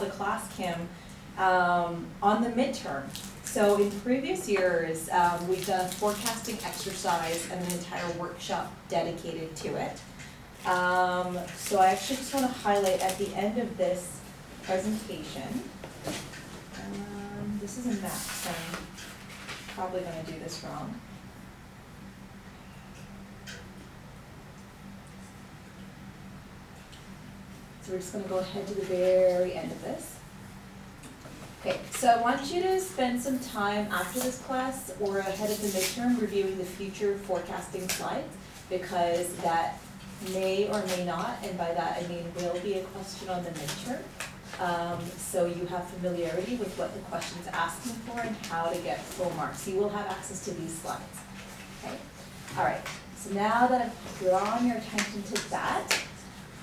the class, Kim, on the midterm. So in previous years, we've done a forecasting exercise and an entire workshop dedicated to it. So I actually just want to highlight at the end of this presentation, this is a map, so I'm probably going to do this wrong. So we're just going to go ahead to the very end of this. Okay, so I want you to spend some time after this class or ahead of the midterm reviewing the future forecasting slides, because that may or may not, and by that I mean will be a question on the midterm. So you have familiarity with what the question's asking for and how to get full marks. You will have access to these slides. Okay? All right, so now that I've drawn your attention to that,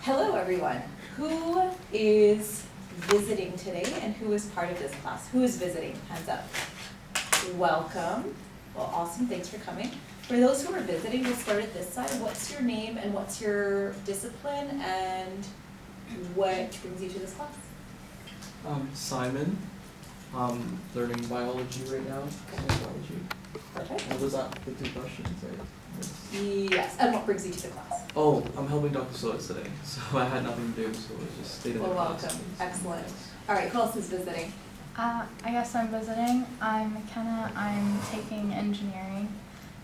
hello everyone. Who is visiting today and who is part of this class? Who is visiting? Hands up. Welcome. Well, awesome, thanks for coming. For those who are visiting, we'll start at this side. What's your name and what's your discipline and what brings you to this class? Simon. I'm learning biology right now. Biology. Perfect. What was that? The two questions, right? Yes, and what brings you to the class? Oh, I'm helping Dr. Solez today, so I had nothing to do, so I just stayed in the class. Welcome. Excellent. All right, who else is visiting? I guess I'm visiting. I'm McKenna. I'm taking engineering,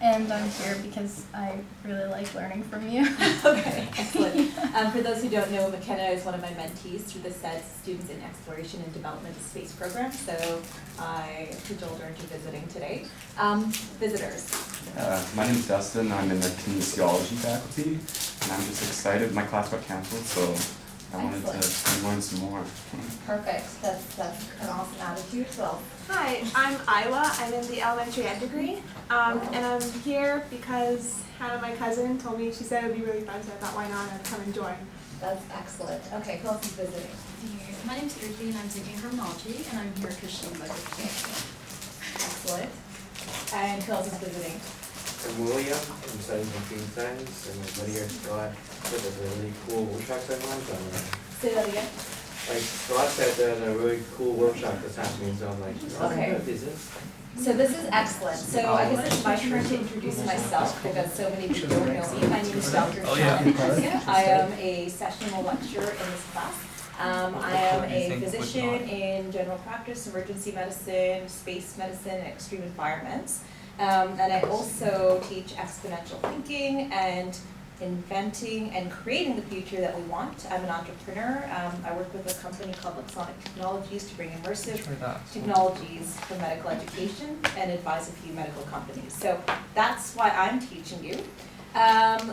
and I'm here because I really like learning from you. Okay, excellent. For those who don't know, McKenna is one of my mentees through the SEDS Students in Exploration and Development Space program, so I cajoled her into visiting today. Visitors. My name is Dustin. I'm in the kinesiology faculty, and I'm just excited. My class got canceled, so I wanted to learn some more. Perfect. That's an awesome attitude. Well, Hi, I'm Isla. I'm in the elementary ed degree, and I'm here because Hannah, my cousin, told me, she said it would be really fun, so I thought why not, I'd come and join. that's excellent. Okay, who else is visiting? My name's Ruthie and I'm taking criminology, and I'm here because she invited me. Excellent. And who else is visiting? I'm William. I'm studying computer science, and my buddy here, Scott, said there's a really cool workshop going on, so I'm Say that again. like Scott said there's a really cool workshop that's happening, so I'm like, oh, Okay. what is it? So this is excellent. So I guess it's my turn to introduce myself because so many people don't know me. My name is Dr. Shawna Pandya. I am a sessional lecturer in this class. I am a physician in general practice, emergency medicine, space medicine, and extreme environments. And I also teach exponential thinking and inventing and creating the future that we want. I'm an entrepreneur. I work with a company called Sonic Technologies to bring immersive technologies for medical education and advise a few medical companies. So that's why I'm teaching you.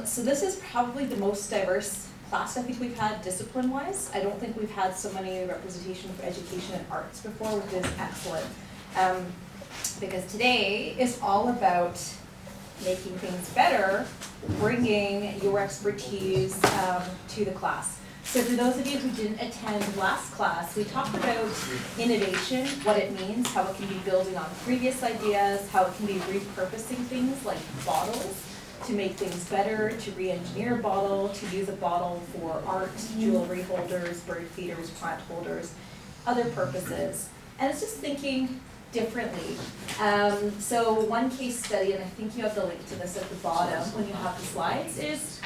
So this is probably the most diverse class I think we've had discipline-wise. I don't think we've had so many representation for education and arts before, which is excellent. Because today is all about making things better, bringing your expertise to the class. So for those of you who didn't attend last class, we talked about innovation, what it means, how it can be building on previous ideas, how it can be repurposing things like bottles to make things better, to re-engineer a bottle, to use a bottle for art, jewelry holders, bird feeders, plant holders, other purposes. And it's just thinking differently. So one case study, and I think you have the link to this at the bottom when you have the slides, is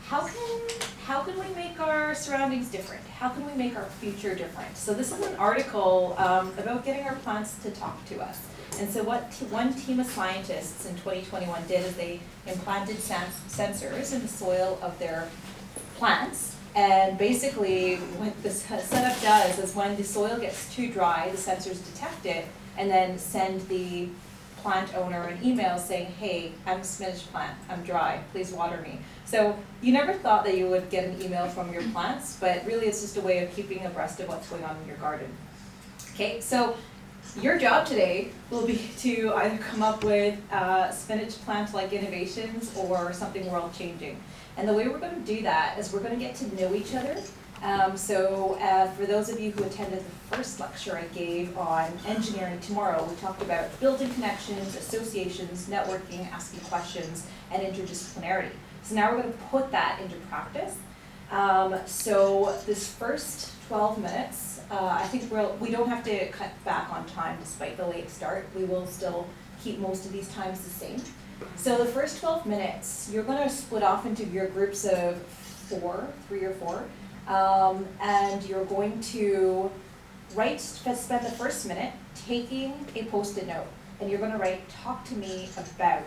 how can we make our surroundings different? How can we make our future different? So this is an article about getting our plants to talk to us. And so what one team of scientists in 2021 did is they implanted sensors in the soil of their plants. And basically what this setup does is when the soil gets too dry, the sensors detect it and then send the plant owner an email saying, hey, I'm a spinach plant, I'm dry, please water me. So you never thought that you would get an email from your plants, but really it's just a way of keeping abreast of what's going on in your garden. Okay, so your job today will be to either come up with spinach plant-like innovations or something world-changing. And the way we're going to do that is we're going to get to know each other. For those of you who attended the first lecture I gave on engineering tomorrow, we talked about building connections, associations, networking, asking questions, and interdisciplinarity. So now we're going to put that into practice. So this first 12 minutes, I think we don't have to cut back on time despite the late start. We will still keep most of these times the same. So the first 12 minutes, you're going to split off into your groups of 3 or 4, and you're going to spend the first minute taking a Post-it note, and you're going to write, talk to me about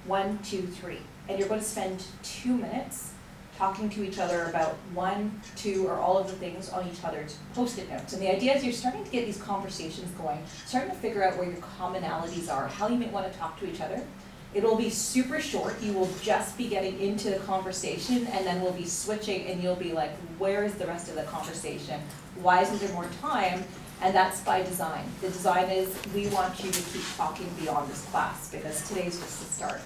1, 2, 3. And you're going to spend 2 minutes talking to each other about 1, 2, or all of the things on each other's Post-it notes. And the idea is you're starting to get these conversations going, starting to figure out where your commonalities are, how you might want to talk to each other. It'll be super short. You will just be getting into the conversation, and then we'll be switching, and you'll be like, where is the rest of the conversation? Why isn't there more time? And that's by design. The design is we want you to keep talking beyond this class, because today's just the start.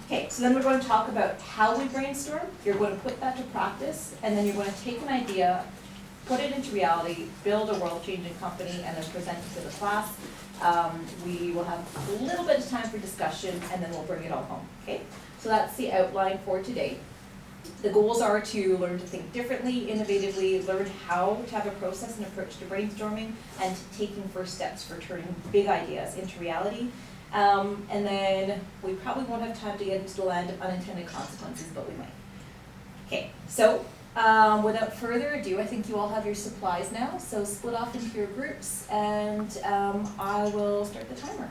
Okay, so then we're going to talk about how we brainstorm. You're going to put that to practice, and then you're going to take an idea, put it into reality, build a world-changing company, and then present it to the class. We will have a little bit of time for discussion, and then we'll bring it all home, okay? So that's the outline for today. The goals are to learn to think differently, innovatively, learn how to have a process and approach to brainstorming, and taking first steps for turning big ideas into reality. And then we probably won't have time to get into the land of unintended consequences, but we might. Okay, so without further ado, I think you all have your supplies now, so split off into your groups, and I will start the timer.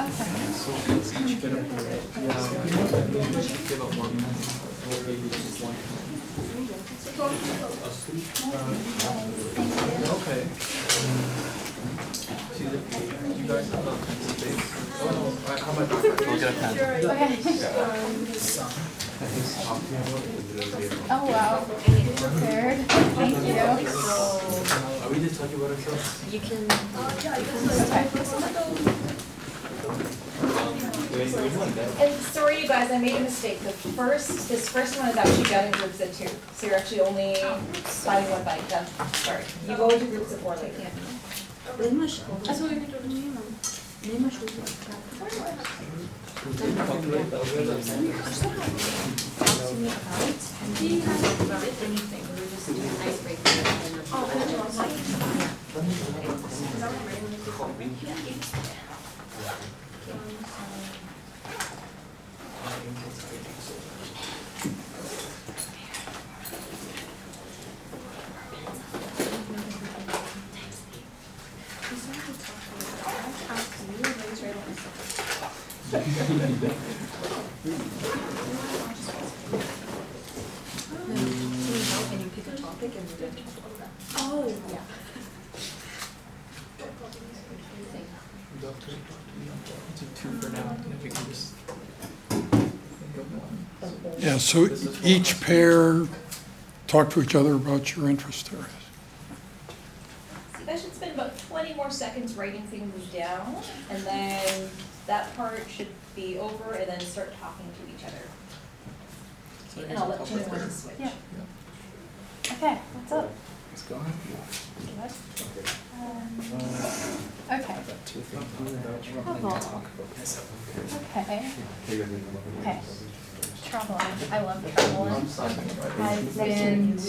Okay. So let's each get up here. Give up 1 minute. Or maybe just 1 minute. Okay. See, you guys have a pencil base. Oh no, I have my backpack. I'll get a pen. Okay. Oh wow. Prepared. Thank you. Are we to talk about ourselves? You can. And sorry you guys, I made a mistake. This first one is actually done in groups of 2. So you're actually only signing 1 bite. Done. Sorry. You go into groups of 4 later. And you pick a topic and we're going to talk about that. Oh, Yeah. Do 2 for now, and if we can just think of 1. Yeah, so each pair talk to each other about your interest areas. So you guys should spend about 20 more seconds writing things down, and then that part should be over, and then start talking to each other. So I And guess I'll I'll let talk you know when to about switch. Yeah. Okay, what's up? Let's go. Okay. Okay. Traveling. I love traveling. I've been to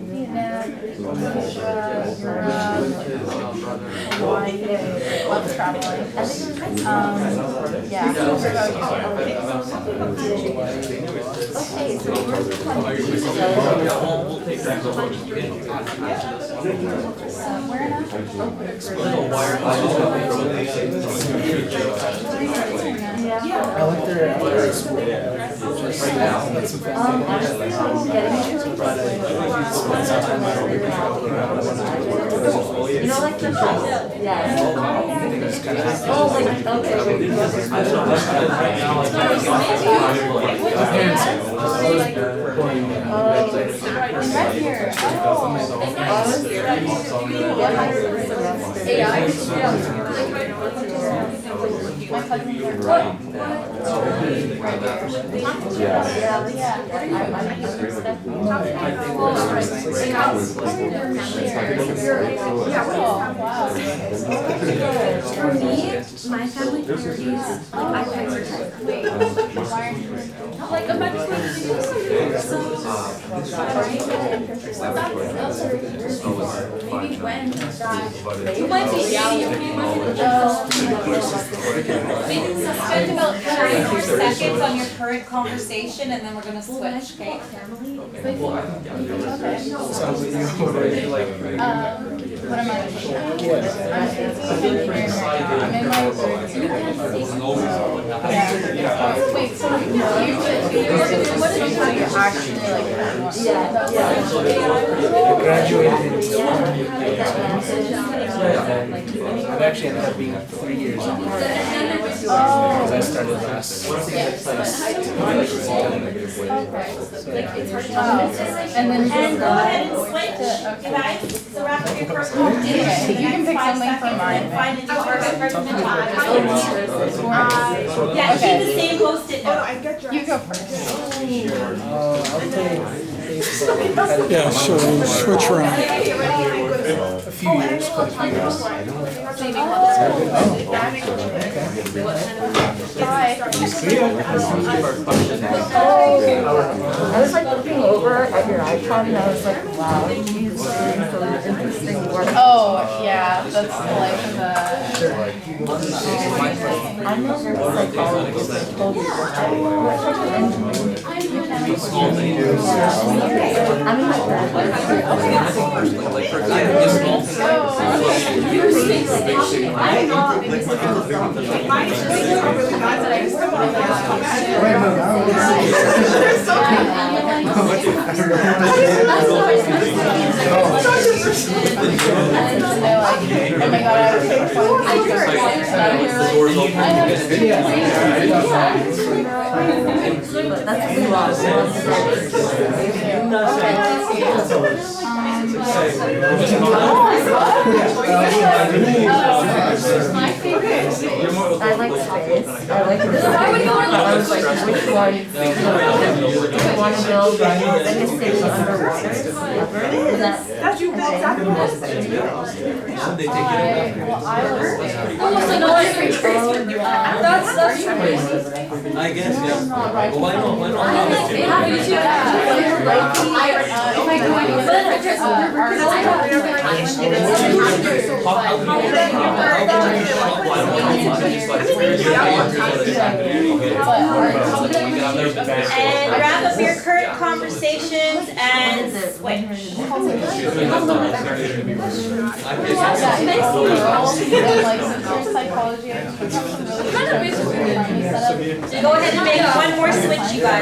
Vietnam, Asia, Europe, Hawaii. Love traveling. Yeah. We'll take that. Where now? I like their You know, like the yes. Oh, like, Right here. AI. My my cousins are For me, my family priorities, I prioritize. Like a bunch of things. Maybe when you might be Spend about 30 more seconds on your current conversation and then we're gonna switch, okay? What am I taking? I'm taking engineering right now. I'm in my third year. Yeah. Wait, so what did you actually like want? Graduated. I've actually ended up being 3 years on because I started last. And then go ahead and switch, okay. guys. So wrap up your first Okay, you can pick something from mine. Find a new person in time. Yeah, Okay. keep the same post-it note. You go first. Yeah, so we'll switch around. A few years, quite a few years. I was like looking over at your iPod and I was like, wow, he's doing some interesting work. Oh, yeah, that's the life of a... I'm not sure psychologist, I told you that. I'm in my graduate. Like for example, just small things. My favorite. I like space. I like this. I was like, which one? Do I want to build like a city underwater? That's you. Exactly. That's crazy. I guess, yeah. Well, why not? Why not? And wrap up your current conversations and switch. Go ahead and make one more switch, you guys.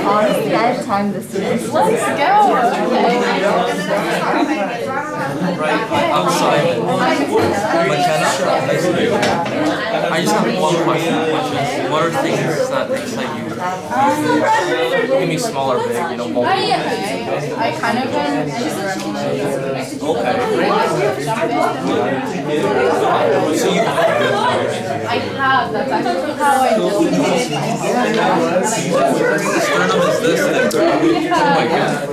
Honestly, I have time this week. Let's go. I'm Simon. McKenna, nice to meet you. I just have one question, which is, what are things that excite you? Give me small or big, you know, multiple. I kind of been So you I have, that's actually how I build it. sternum is this and then oh my god.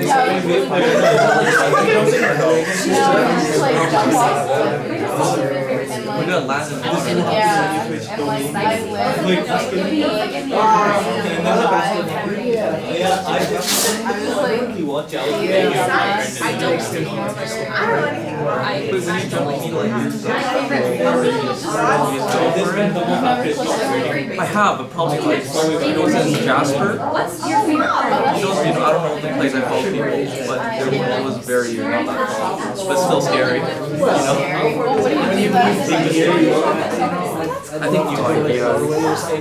We're gonna land in water. Yeah, and like I live like in the I have, but probably like, it was in Jasper. What's your favorite? I don't know the place I follow people, but it was very not that fun, but still scary, you know? Well, what do you do? I think you might be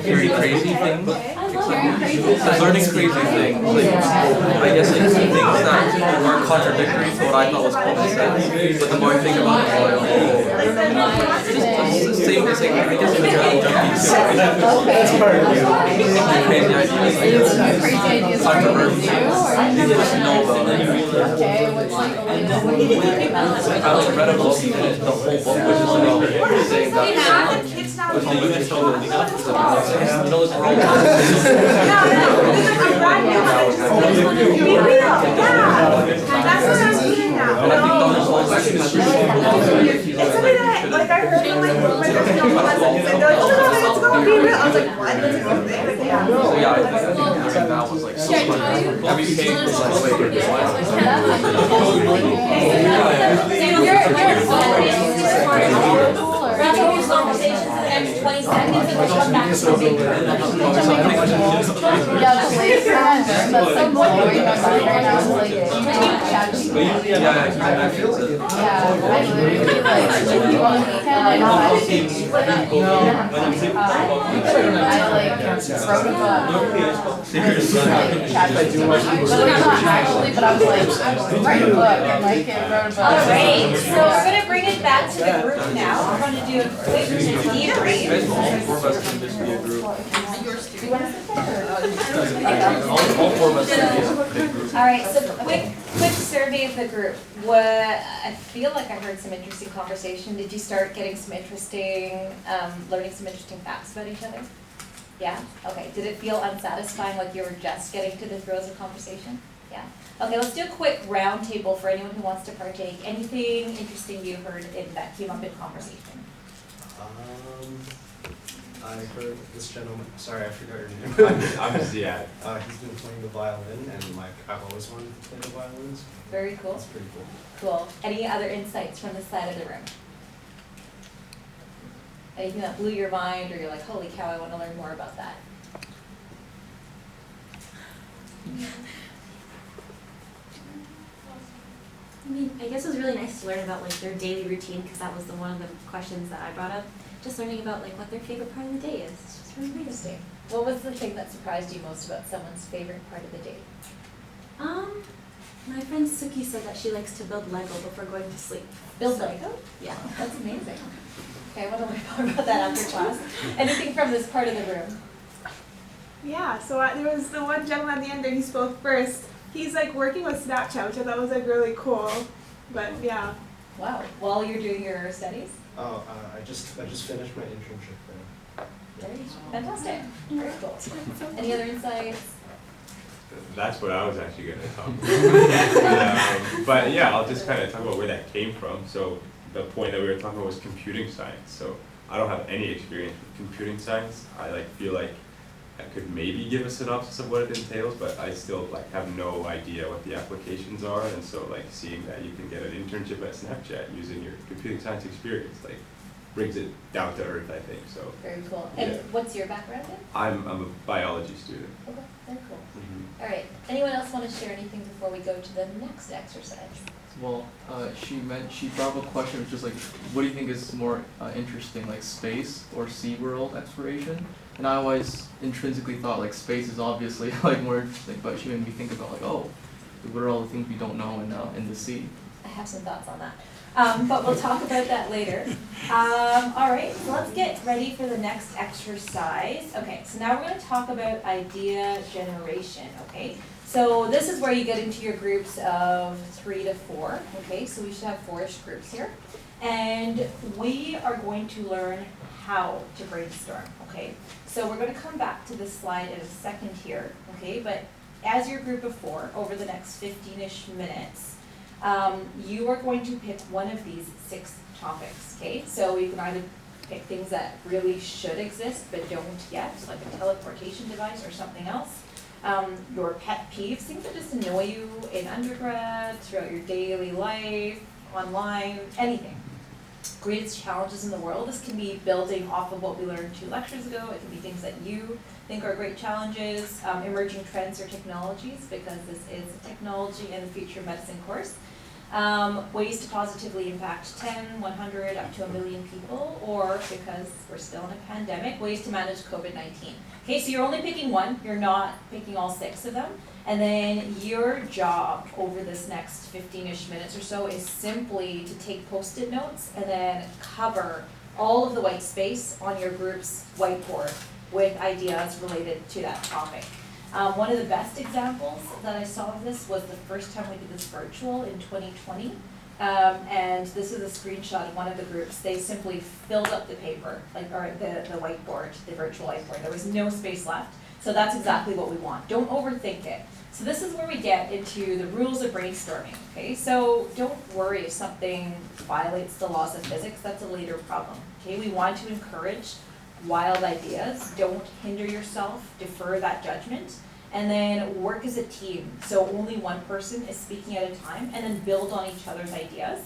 hearing crazy things. Because learning crazy things, like, I guess like things that are contradictory to what I thought was common sense. But the more I think about it, I'm like, oh, it's the same as like, I guess it's kind of junkies. Crazy ideas. Controversial. You just know about it. Okay, what's like a little I also read about the whole book, which is about saying that Kids now. you know this world That's what I'm seeing now. and I think Donald Solez It's something that, like, I heard from my cousins, and they're like, oh, let's go be real. I was like, what? That's a real thing? Like, yeah. So yeah, I think that was like so fun. Every page was like, wait, Wrap up your conversations in the next 20 seconds and we'll come back to the big group. Yeah, the latest one, that's so blowing my mind right now, is like, I literally like, on the weekend, I wrote a book. Seriously? Not actually, but I was like, write a book, and like, wrote a book. Alright, so we're gonna bring it back to the group now. We're gonna do a quick debrief. All four of us can just be a group. All four of us can be a big group. Alright, so quick survey of the group. I feel like I heard some interesting conversation. Did you start getting some interesting, learning some interesting facts about each other? Yeah? Okay. Did it feel unsatisfying, like you were just getting to the throes of conversation? Yeah. Okay, let's do a quick round table for anyone who wants to partake. Anything interesting you heard that came up in conversation? I heard this gentleman, sorry, I forgot your name. I'm Ziad. He's been playing the violin, and like I've always wanted to play the violins. Very cool. That's pretty cool. Cool. Any other insights from this side of the room? Anything that blew your mind, or you're like, holy cow, I want to learn more about that? I mean, I guess it was really nice to learn about like their daily routine, because that was one of the questions that I brought up. Just learning about like what their favorite part of the day is. It's just really interesting. What was the thing that surprised you most about someone's favorite part of the day? My friend Suki said that she likes to build Lego before going to sleep. Build Lego? Yeah. That's amazing. Okay, I want to learn more about that after class. Anything from this part of the room? Yeah, so there was the one gentleman at the end there, he spoke first. He's like working with Snapchat, which I thought was like really cool. But yeah. Wow. While you're doing your studies? Oh, I just finished my internship there. Very fantastic. Very cool. Any other insights? That's what I was actually going to talk about. But yeah, I'll just kind of talk about where that came from. So the point that we were talking about was computing science. So I don't have any experience with computing science. I feel like I could maybe give a synopsis of what it entails, but I still have no idea what the applications are. And so seeing that you can get an internship at Snapchat using your computing science experience brings it down to earth, I think. So very cool. And what's your background in? I'm a biology student. Okay, very cool. All right. Anyone else want to share anything before we go to the next exercise? Well, she brought up a question which is what do you think is more interesting, space or SeaWorld exploration? And I always intrinsically thought space is obviously more interesting, but she made me think about what are all the things we don't know in the sea? I have some thoughts on that. But we'll talk about that later. All right, so let's get ready for the next exercise. Okay, so now we're going to talk about idea generation, okay? So this is where you get into your groups of 3 to 4, okay? So we should have 4-ish groups here. And we are going to learn how to brainstorm, okay? So we're going to come back to this slide in a second here, okay? But as your group of 4, over the next 15-ish minutes, you are going to pick one of these 6 topics, okay? So you can either pick things that really should exist but don't yet, like a teleportation device or something else. Your pet peeves, things that just annoy you in undergrad, throughout your daily life, online, anything. Greatest challenges in the world. This can be building off of what we learned 2 lectures ago. It can be things that you think are great challenges, emerging trends or technologies, because this is a technology and future medicine course. Ways to positively impact 10, 100, up to 1 million people, or because we're still in a pandemic, ways to manage COVID-19. Okay, so you're only picking one, you're not picking all 6 of them. And then your job over this next 15-ish minutes or so is simply to take Post-it notes and then cover all of the white space on your group's whiteboard with ideas related to that topic. One of the best examples that I saw of this was the first time we did this virtual in 2020. And this is a screenshot of one of the groups. They simply filled up the paper, or the whiteboard, the virtual whiteboard. There was no space left. So that's exactly what we want. Don't overthink it. So this is where we get into the rules of brainstorming, okay? So don't worry if something violates the laws of physics, that's a later problem, okay? We want to encourage wild ideas. Don't hinder yourself, defer that judgment, and then work as a team. So only one person is speaking at a time, and then build on each other's ideas.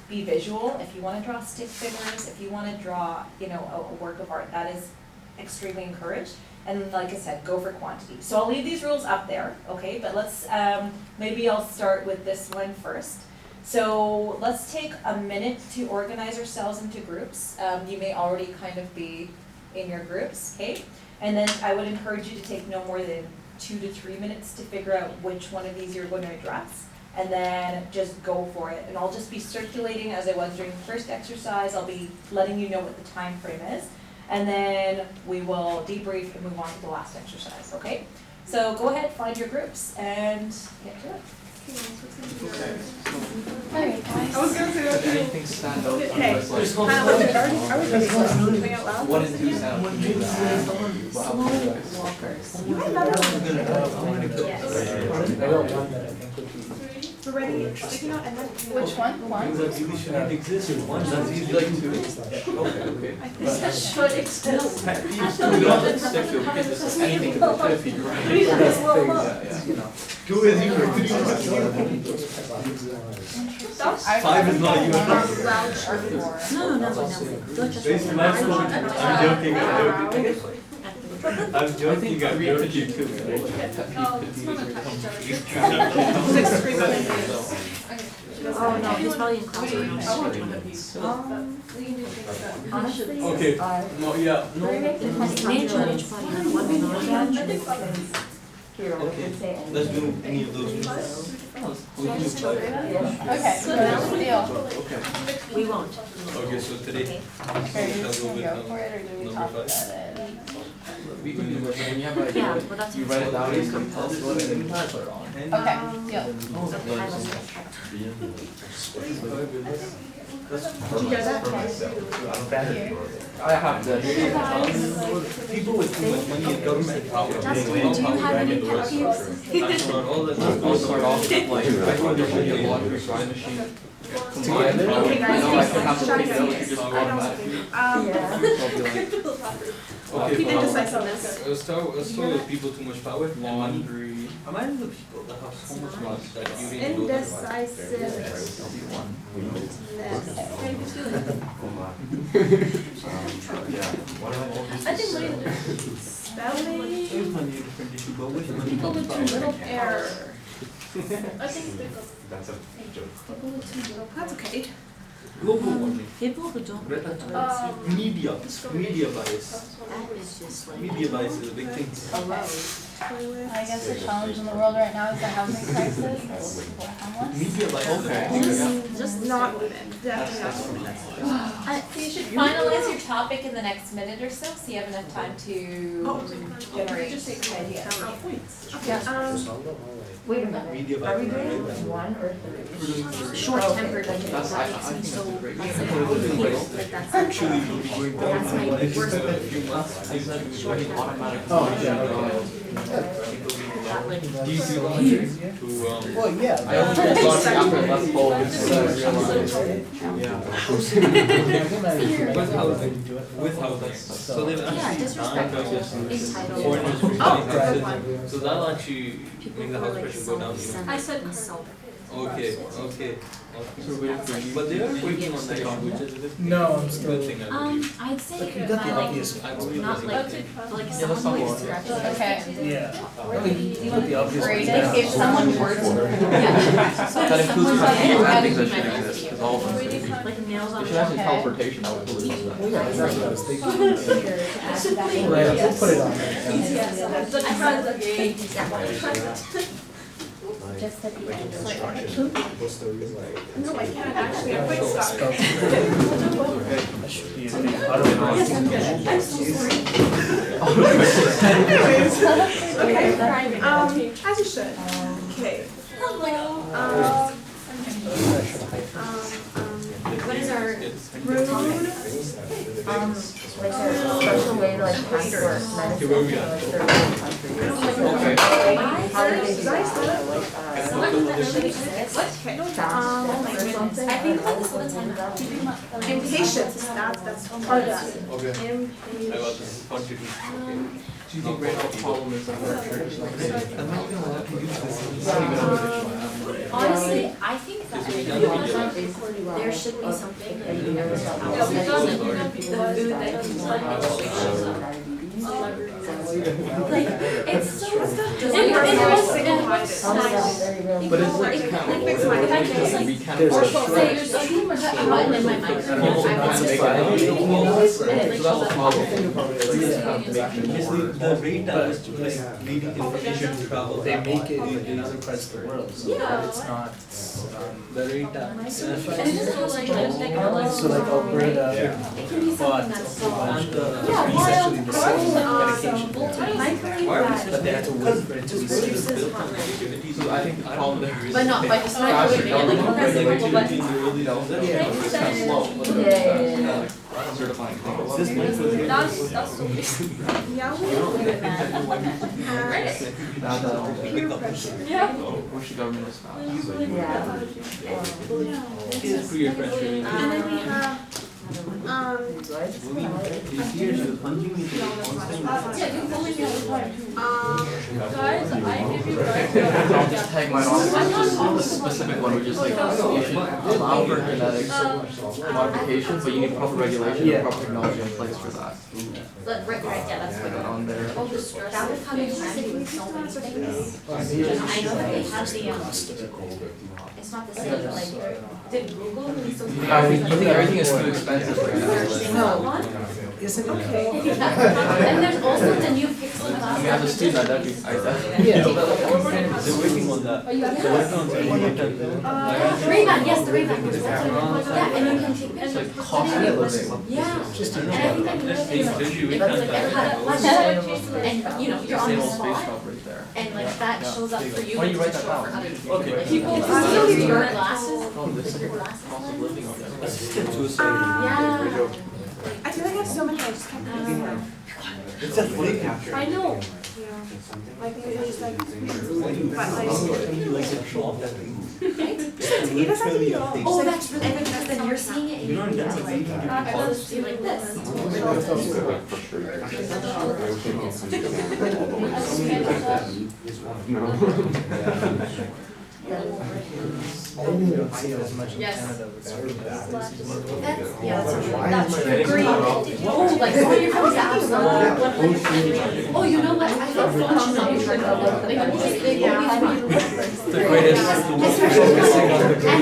Be visual. If you want to draw stick figures, if you want to draw, a work of art, that is extremely encouraged. And like I said, go for quantity. So I'll leave these rules up there, okay? But let's, maybe I'll start with this one first. So let's take a minute to organize ourselves into groups. You may already kind of be in your groups, okay? And then I would encourage you to take no more than 2 to 3 minutes to figure out which one of these you're going to address. And then just go for it. And I'll just be circulating as I was during the first exercise. I'll be letting you know what the time frame is. And then we will debrief and move on to the last exercise, okay? So go ahead, find your groups, and get to it. Alright, guys. I was going to say that. Anything stand out? Okay. Are we Moving out loud? 1 and 2 sound? We're ready. Sticky note and then. Which one? One? That usually shouldn't exist. That's usually like 2. Okay. This should exist. We don't have to stick to it because this is anything to if you right. 2 is equal to 5 is not even. No. Basically, I'm joking. I'm joking, I'm joking too. Oh no, he's probably in class right now. Honestly, Okay. No, yeah. No. Let's do any of those. okay, so that's the deal. Okay. We won't. Okay, so today. Are you just gonna go for it, or do we talk about it? We can do it when you have an Yeah, idea. well that's You write it down, you can tell us what it is, and pass it on. Okay, deal. Did you hear that? Here. I have the people with too much money in government power. Justin, do you have any pet peeves? I'll start off with like, I think there should be a laundry drying machine. Combined, Okay, guys, I can have to take it out, you just go We did decide on this. Let's start with people too much power. Laundry. Imagine the people that have so much money that you didn't go Indecisive. I think money Spelling. people with too little Error. I think That's a joke. That's okay. Global warming. people who don't Media bias. that is just like Media bias is a big thing. I guess the challenge in the world right now is the housing crisis. People are homeless. Media bias. Okay. just Not women. Definitely not women. You should finalize your topic in the next minute or so you have enough time to generate ideas. Okay. Wait a minute, are we doing 1 or 3? short-tempered. Like That's that I makes me think so that's great. that's like that's Actually, we'll be going down. That's my It's worst just a few months. I said like automatic. that like Do you do laundry? To Well, yeah. I only did laundry after I left home and with housing. So they've yeah, actually disrespectful, entitled. foreigners. So that'll actually People make the who are house like pressure go down. self-centered. I said and self Okay. So waiting for you. But they are working on that languages. No, I'm still. I'd say Like, you got the obvious not one. like someone who scratches. Okay. Yeah. You got the obvious Great. ones. If someone were to. That includes practical things that should exist, because all of them. Like nails on It should have some Okay. teleportation, I would believe that. Oh, yeah, exactly. I was thinking. Right, we'll put it on there. Just at the end. What's the reason? No, I can't actually, I'm quick start. That should be an automatic. Anyways, okay, as you should. Okay. What is our Rude. Like a special way to like transport medicine to like certain countries. How do they do that? Okay. Fast or something? I think about this all the time. Impatience, that's part of that. Do you think right now the problem is that our church is like, I'm not gonna let you use this. Honestly, I think that there should be something that you never saw. The food that you like, it's so But it's like, if I just like, say you're so button in my microphone, I want to so that's the problem. The rate that was like leading information to travel, they make it in other parts of the world, so Yeah. it's not, the rate that. and it doesn't have like So like Alberta, it can be something that's so essentially the same medication, I believe but they had to wait for it to be reduces certified. heart rate. So I think the problem there is. But not by just microwaving it, like pressing a couple buttons. It's kind of slow. Yeah. Certifying things. That's so Yeah, we You don't do it, man. Peer pressure. Yeah. Wish the government was not. Yeah. It's peer pressure. And then we have, Guys, I give you I'll just tag mine on. The specific one, which is like, you should allow for genetic modification, but you need proper regulation and proper technology in place for that. Right, yeah, that's Put it on there. that would come in handy with so many things. I know that they have the, it's not the same, but like, did Google release those? I think everything is too expensive right now. Is it okay. And there's also the new Pixel I mean, glasses. as a student, that'd be, Yeah. they're working on that. Ray-Ban, yes, the Ray-Ban. Yeah, and you can take It's pictures. like cost of living. Yeah. Just And I think that another thing is, if it's like ever had a question, and you know, you're on Same the old space spot, shop right there. and like that shows up for you, Why don't and you write doesn't that show up down? for other people. Okay. People see your glasses, Oh, this is your glasses. cost of living on there. Yeah. I feel like I have so many, I just can't remember. It's a thing. I know. Like, it was just like, but like, He doesn't have to be all. Oh, that's really good, because then you're seeing it, and you can like, see like this. I didn't even see it as much in Yes. Canada. That's green. Oh, like, oh, you're from South. Oh, you know what, I think function on your The greatest.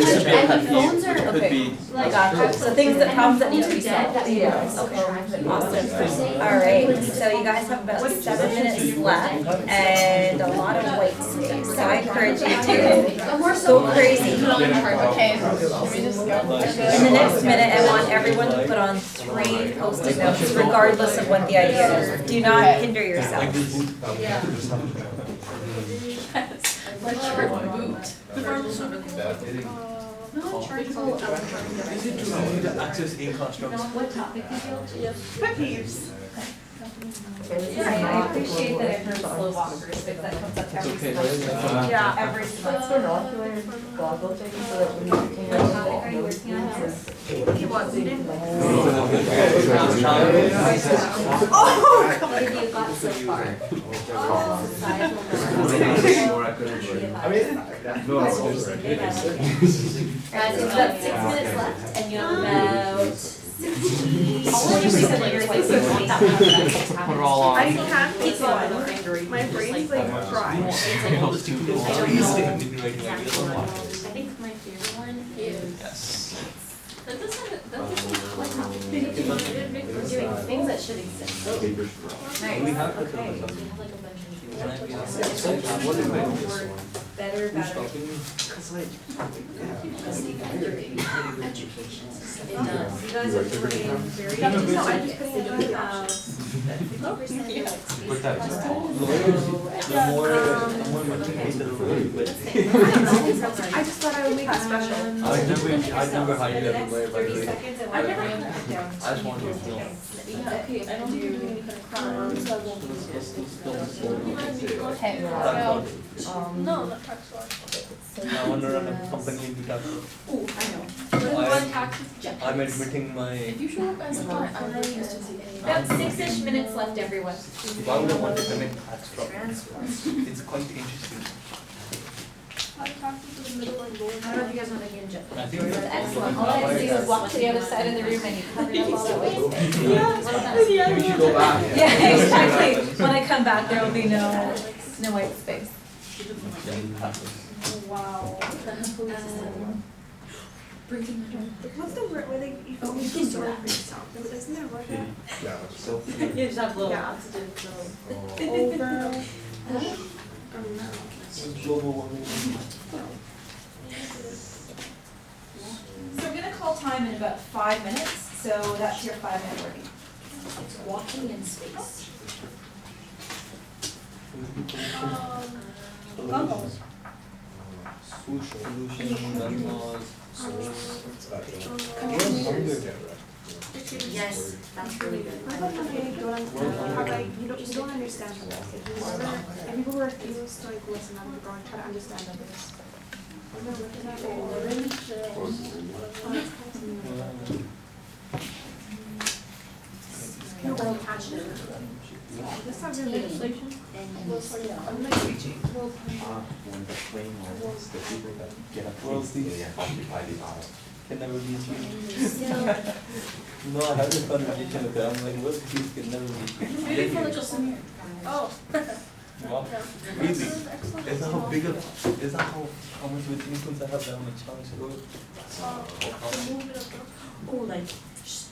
and the phones are, Could be. Gotcha. So things that, problems that need to be solved. Yeah. Awesome. All right, so you guys have about 7 minutes left and a lot of white space. So I encourage you to go crazy. Okay, can we just go? In the next minute, I want everyone to put on 3 post-it notes, regardless of what the idea is. Do not hinder yourself. No, chargeable electronic. Is it too early to access in-class notes? What topic did you? pet peeves. Yeah, I appreciate that it hurts slow walkers, because that comes up every okay. semester. Yeah. Every What's semester. binocular goggles are so that when you can What topic are you working on? He was, he didn't. What have you got so far. Societal I mean, no, it's Guys, you have about 6 minutes left, and you have about 60. All of your recent years, like, so want that one that Put it all on. I can't keep going. My brain's like dry. I think my favorite one is. Yes. That doesn't, we're doing things that should exist. Nice. Okay. We have like a bunch of. Better. It does. You guys are playing very. No, I'm just putting it on, 50% Put that as well. I just thought I would make it special. I never hired you everywhere, by the way. I've never had that down. I just wanted to film. Okay, I don't think you're doing any kind of crowd, so I won't do Okay, so, No, not tax law. I want to run a company into tax. Ooh, I know. What taxes? I'm admitting my. If you show up as a client, I'm not used to see it. About 6-ish minutes left, everyone. Why would I want to commit tax fraud? It's quite interesting. How to taxes in the middle and lower. I don't know if you guys want to get into it. I think Excellent. All I have to do is walk to the other side of the room and you cover up all that waste. we should go back. Yeah, exactly. When I come back, there will be no white space. Wow. What's the word where they, you can store for yourself? Isn't there a word for that? Yeah, so. You just have low Yeah. oxygen, so. Over. Global warming. So we're gonna call time in about 5 minutes, so that's your 5-minute warning. It's walking in space. Gumball. Yes, that's really good. How about you don't understand this? And people who are used to like listen and go and try to understand others. You're very passionate. Let's have your legislation. I'm like preaching. When the plane lands, the people that get up to they occupy the aisle. Can never be achieved. No, I had this conversation with her. I'm like, what peace can never be achieved? Maybe political smear. Oh. Wow. Really? Is that how big of, is that how much with influence I have that I'm a challenge to go? Oh, like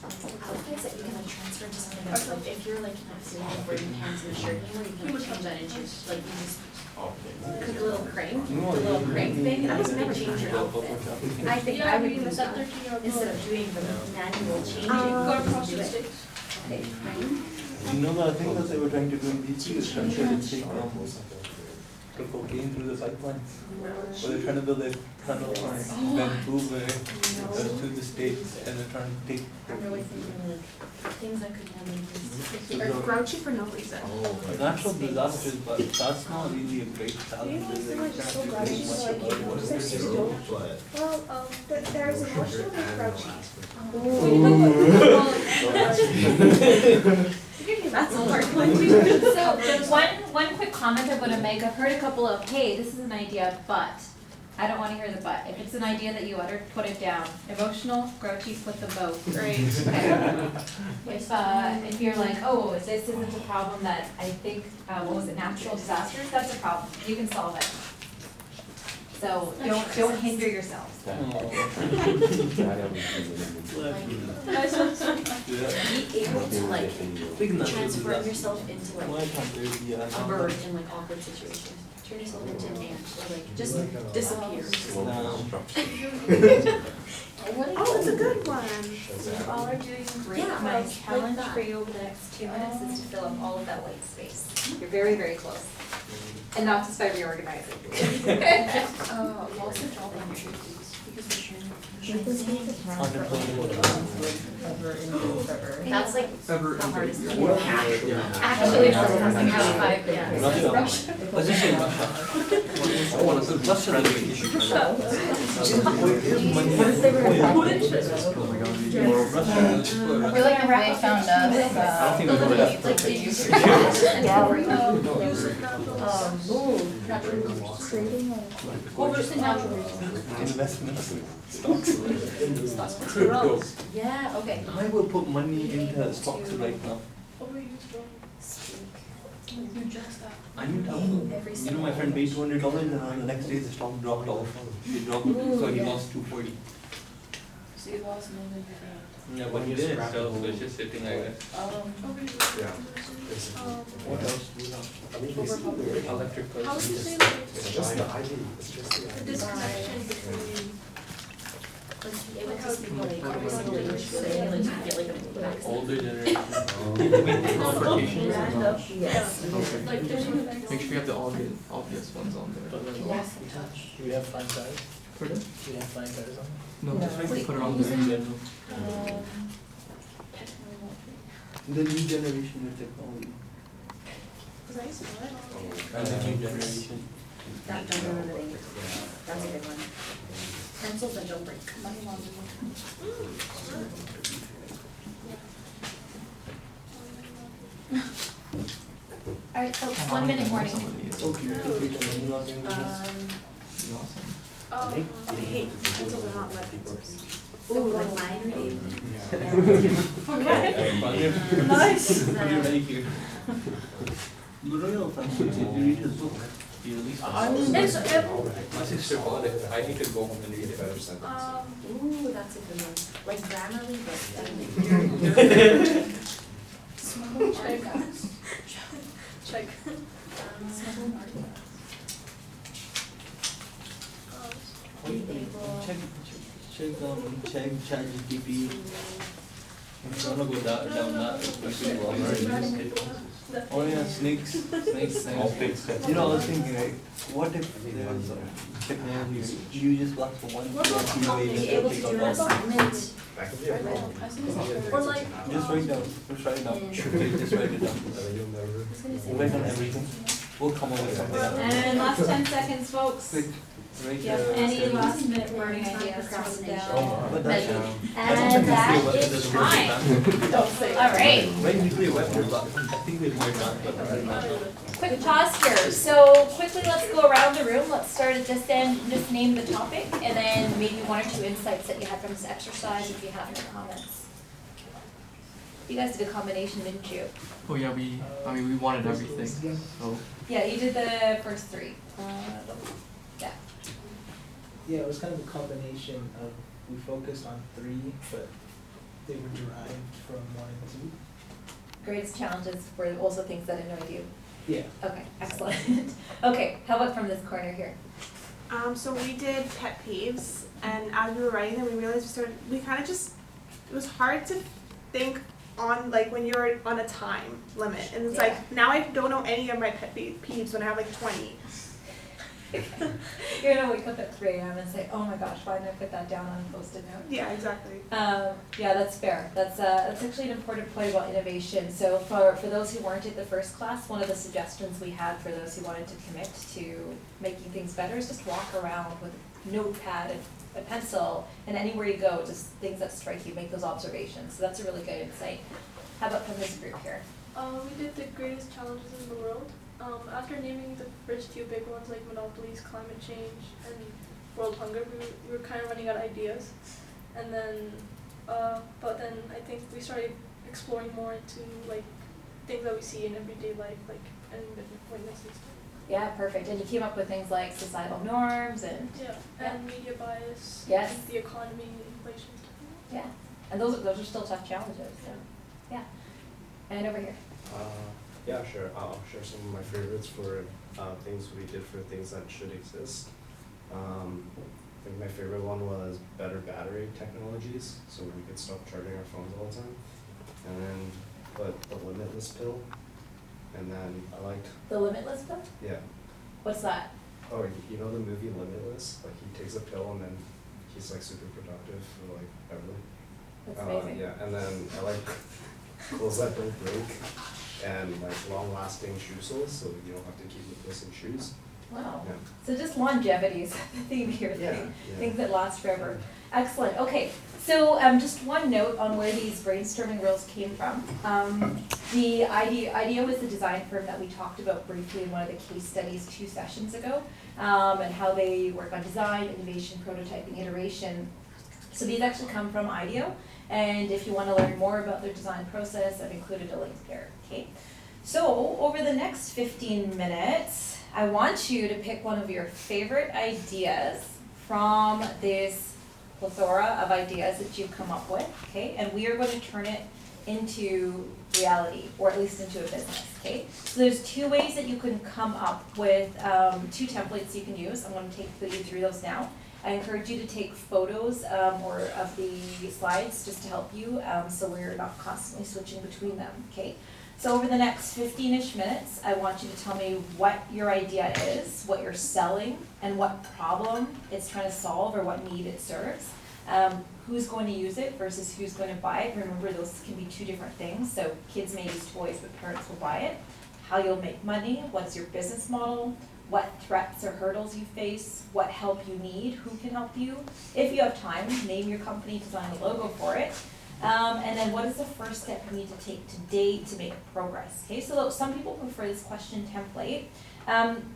outfits that you can like transfer into something else. Like if you're like in a fitting where you can't see the shirt anymore, you can like change that into like you just click a little crank, the little crank thing, and it's gonna change your outfit. I think I would use that instead of doing the manual changing. Go across do the it. sticks. Okay, crank. You know the thing that they were trying to do in DC is trying to take the cocaine through the pipelines. Where they're trying to build a tunnel from Vancouver to the States, and they're trying to take. I'm really thinking like things that could happen. They're grouchy for no reason. Natural disasters, but that's not really a great challenge. Is it? Well, there's emotionally grouchy. That's a hard one. So just one quick comment I'm gonna make. I've heard a couple of, hey, this is an idea, but. I don't wanna hear the but. If it's an idea that you uttered, put it down. Emotional, grouchy, put them both. Great. If you're like, oh, this isn't a problem that I think, what was it, natural disasters, that's a problem. You can solve it. So don't hinder yourselves. Be able to like transform yourself into like a bird in like awkward situations. Turn yourself into an ant or like just disappear. Oh, that's a good one. You all are doing great. Yeah, My like challenge that. for you over the next 2 minutes is to fill up all of that white space. You're very, very close. And not just by reorganizing. Lost of job entry, because we're sharing. Should this be the term for ever in forever? That's like Ever the hardest thing. Actually, Actually, have 5, yeah. Let's just say Russia. Russia has a big issue. What if they were I feel like if they found us, I don't think we're really Like the user. creating a Investments, stocks, Crypto. Yeah, okay. I will put money into stocks right now. I need to, you know, my friend paid $200 and the next day the stock dropped off. It dropped, so he lost 240. So you lost more than Yeah, but he did, so it's just sitting, I guess. Yeah. What else do you have? Electric How would you say It's just the ID, it's just the the ID. disconnection between Like, it would just be like, every single age, say, like, you get like a vaccine. Older generation. yes. like there's no Make sure you have the obvious ones on there. Yes. Do we have fine colors? Pardon? Do we have fine colors on? No, just put it on Who's there. in- The new generation of technology. because I used to know it all. And the new generation. That's a good one. Pencils that don't break. Money laundering. Alright, folks, 1 minute warning. Okay, you can read the money laundering business. I hate pencils are not lead pencils. Ooh, like mine read. Nice. Put it right here. You know, Francis, did you read his book? You at least. My sister bought it. I need to go home and read it. Ooh, that's a good one. Like Grammarly, but smuggled artifacts. Check. Smuggled artifacts. Check ChatGPT. If you wanna go down that, we should go on. Oh yeah, snakes. All things. You know, I was thinking, right, what if there's technology, you just work for one be able to do an assignment. Or like, Just write down, just write it down. Just write it down. Write down everything. We'll come up with something. And last 10 seconds, folks. Quick, write If you have any last minute burning ideas, drop them down. But that's, And that is time. Alright, when we play web, I think we're more done, but I'm not. quick pause here. So quickly, let's go around the room. Let's start at this end, just name the topic, and then maybe 1 or 2 insights that you had from this exercise if you have any comments. You guys did a combination, didn't you? Oh yeah, we wanted everything, so. Yeah, you did the first 3. Yeah. Yeah, it was kind of a combination of, we focused on 3, but they were derived from 1 and 2. Greatest challenges were also things that annoyed you. Yeah. Okay, excellent. Okay, how about from this corner here? So we did pet peeves, and as we were writing them, we realized we kind of just, it was hard to think on, like, when you're on a time limit, and it's Yeah. like, now I don't know any of my pet peeves when I have like 20. You're gonna wake up at 3 AM and say, oh my gosh, why didn't I put that down on a Post-it note? Yeah, exactly. Yeah, that's fair. That's actually an important point about innovation. So for those who weren't at the first class, one of the suggestions we had for those who wanted to commit to making things better is just walk around with a notepad and a pencil, and anywhere you go, just things that strike you, make those observations. So that's a really good insight. How about from this group here? We did the greatest challenges in the world. After naming the first 2 big ones like monopolies, climate change, and world hunger, we were kind of running out of ideas. And then, but then I think we started exploring more into like things that we see in everyday life, like and witnesses. Yeah, perfect. And you came up with things like societal norms and And media bias. Yes. And the economy, inflation. yeah, and those are still tough challenges. So yeah, and over here. Yeah, sure. I'll share some of my favorites for things we did for things that should exist. I think my favorite one was better battery technologies, so we could stop charging our phones all the time. And then put the limitless pill. And then I liked, The Limitless book? yeah. What's that? Oh, you know the movie Limitless? Like he takes a pill and then he's like super productive for like ever. That's amazing. Yeah, and then I like clothes that don't break and like long-lasting shoe soles, so you don't have to keep replacing shoes. Wow. Yeah. So just longevity is the theme here, Yeah. things that last forever. Excellent. Okay, so just one note on where these brainstorming rules came from. The IDEO was the design firm that we talked about briefly in one of the case studies 2 sessions ago, and how they work on design, innovation, prototyping, iteration. So these actually come from IDEO, and if you want to learn more about their design process, I've included a link here. Okay. So over the next 15 minutes, I want you to pick one of your favorite ideas from this plethora of ideas that you've come up with, okay? And we are going to turn it into reality, or at least into a business, okay? So there's 2 ways that you can come up with 2 templates you can use. I'm going to put you through those now. I encourage you to take photos or of the slides just to help you, so we're not constantly switching between them, okay? So over the next 15-ish minutes, I want you to tell me what your idea is, what you're selling, and what problem it's trying to solve or what need it serves. Who's going to use it versus who's going to buy it. Remember, those can be 2 different things. So kids may use toys, but parents will buy it. How you'll make money, what's your business model, what threats or hurdles you face, what help you need, who can help you. If you have time, name your company, design a logo for it. And then what is the first step you need to take today to make progress? Okay, so some people prefer this question template.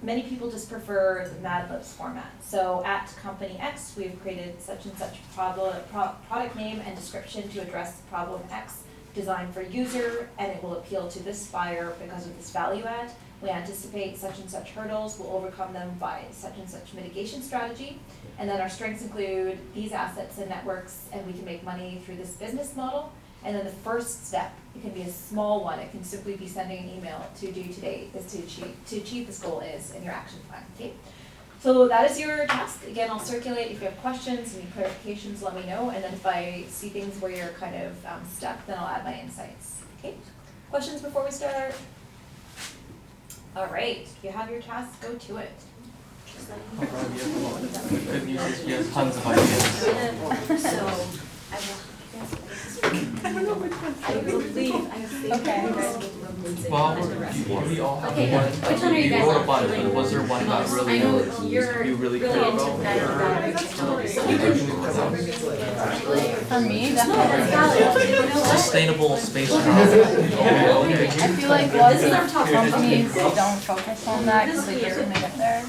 Many people just prefer the Mad Libs format. So at Company X, we've created such and such product name and description to address problem X, designed for user, and it will appeal to this buyer because of this value add. We anticipate such and such hurdles, we'll overcome them by such and such mitigation strategy. And then our strengths include these assets and networks, and we can make money through this business model. And then the first step, it can be a small one, it can simply be sending an email to do today, is to achieve this goal is in your action plan, okay? So that is your task. Again, I'll circulate. If you have questions, any clarifications, let me know. And then if I see things where you're kind of stuck, then I'll add my insights, okay? Questions before we start? All right, you have your task, go to it. Good news is you have tons of ideas. So, I will believe, I think Okay. you guys will Well, we all have one. Which one are you guys wrote a bunch, feeling but was there one that most? really I know you're you really really cared into about? battery technology. For me, No, definitely. that's valid. Sustainable space travel. Okay. I feel like lots of companies don't focus on that because they get when they get there.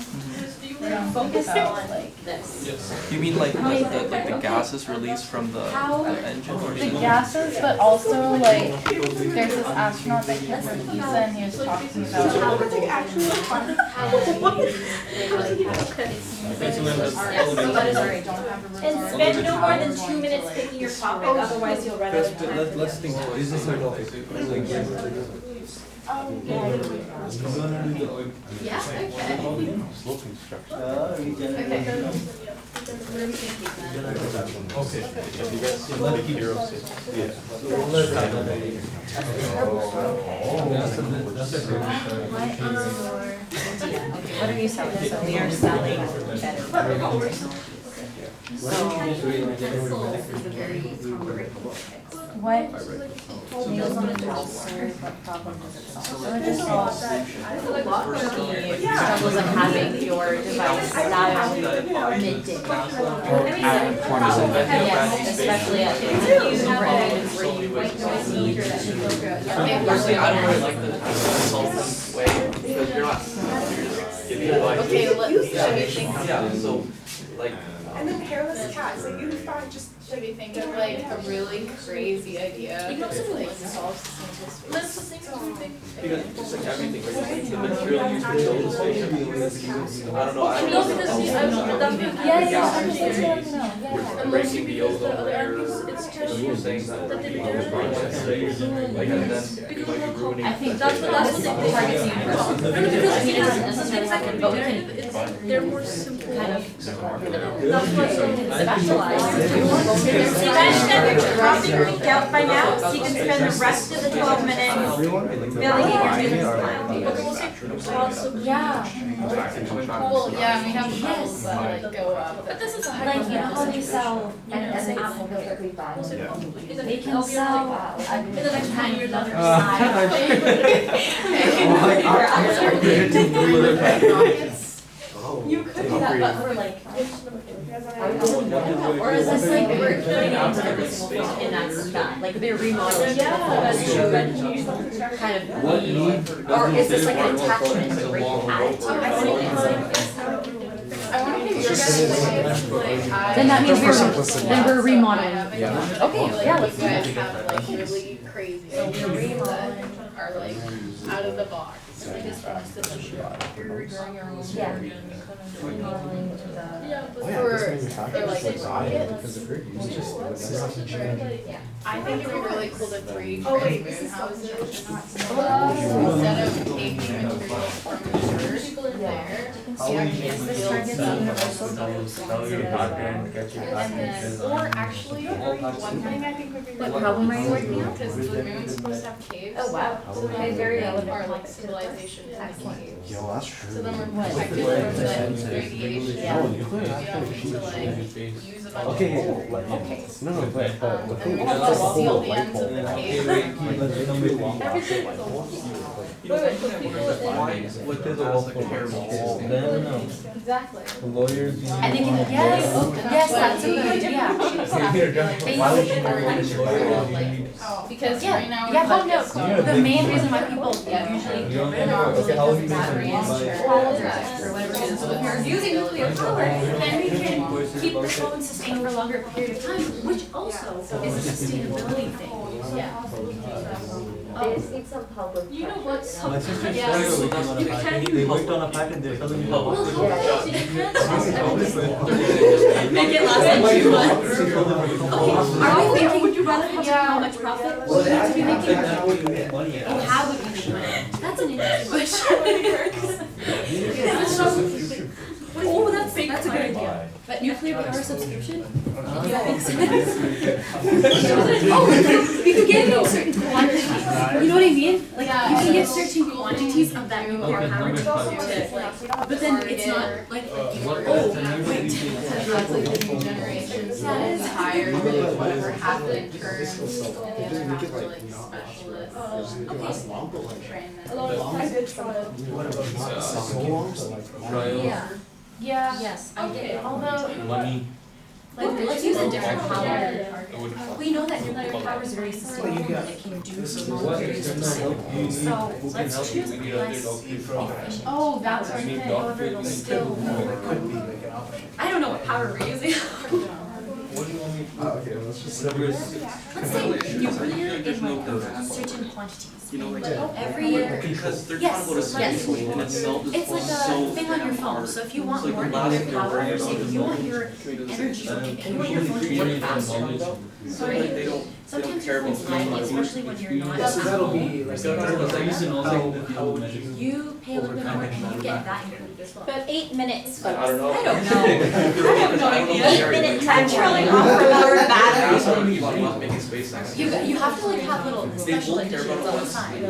They don't think about like This. You mean like the gases released from the engine or the something? gases, but also like there's this astronaut that came from ESA and he was talking about And spend no more than 2 minutes picking your topic, otherwise you'll run out of time. Let's think, is this our topic? Yeah, okay. Slope construction. Okay. What are we thinking then? Okay. You guys seem like heroes. Yeah. What are you selling? So we are selling better. what Meals on a Job serve, what problem does it solve? So it just solves the struggles of having your device dial midday. Yes, especially at times where you white noise need or that you go through. Personally, I don't really like the consultant way because you're not giving advice. Okay, should we think? Yeah, so like. And then hairless cats, like you thought just. should we think of like a really crazy idea You can also that like like solves the simplest Let's just think of something. Because just like everything, right? The material used to build the spaceship. I don't know. I don't No, know. because We're breaking the ozone layer. You're saying that like and then it might be ruining. I think That's the thing that targets targets you you first. first. I mean, it doesn't necessarily have to, but we can They're more simple. kind of That's why specialize. So you guys should have your topic linked out by now, so you can spend the rest of the 12 minutes filling in your business plan. Yeah. Well, yeah, we have Yes. shelves that like go up. But this is a like, you know how they sell And the apple perfectly fine. they can sell in the next 10 years on their You could do that, but for like, or is this like we're filling it into every single point and that's that, like they're remodeling the homes to kind of be, or is this like an attachment where you add it to? I want to give your guys like Then that means we're remodeling. Okay, yeah, let's you guys have like really crazy. So we're remodeling are like out of the box. Like this one is the you're regrowing your own. Yeah. Remodeling the. I think it'd be really cool to 3 moon houses. Instead of taking materials from the church there, you actually build and then, or actually, one thing I think would be really What problem are you working on? because the moon's supposed to have caves. Oh, wow. Okay, very relevant. Or like civilization in the caves. Yo, that's true. So then we're, I feel like with like radiation, yeah, we need to like use a bunch of Okay, no, but and then we'll just seal the ends of the cave. Exactly. I think, yes, that's a good idea. Because Yeah, right now. yeah, we're but no, focused the on- main reason why people usually get rid of it is because of batteries or whatever it is. So if you're using nuclear power, then we can keep the phone sustained for a longer period of time, which also is a sustainability thing. Yeah. They just need some public. You know what's so Yeah. They worked on a patent, they're selling it. Make it last like 2 months. Are we thinking, would you rather have how much profit? Or would you be making? Oh, how would we make money? That's an interesting question. Oh, that's a good idea. But nuclear power subscription? That makes sense. Oh, you could get it in certain quantities. You know what I mean? Like, you can get certain quantities of that nuclear power to, but then it's not like, oh, wait. That's like the new generations that is higher than whatever happened in terms, and they have to like specialists. Train them. I did try it. Yeah. Yeah. Yes, I did. Although, Money. let's use a different power. We know that nuclear power is very sustainable and it can do small areas of cycle. So let's choose less efficient. Oh, that's our thing. However, it'll still. I don't know what power we're using. Okay, let's just. Let's say nuclear in like certain quantities. Every year. Because they're Yes, trying to go to yes. space in itself It's like a thing on your phone. So if you want more nuclear power, if you want your energy, if you want your phone to work faster. Sorry. Sometimes your phone's lagging, especially when you're not. So that'll be like. You pay a little bit more and you get that included as well. But 8 minutes, folks. I don't know. I don't know. I have no idea. 8 minute time trolling off for our battery. That's what we want, making space next. You have to like have little They special won't care editions about all the us, time. you know,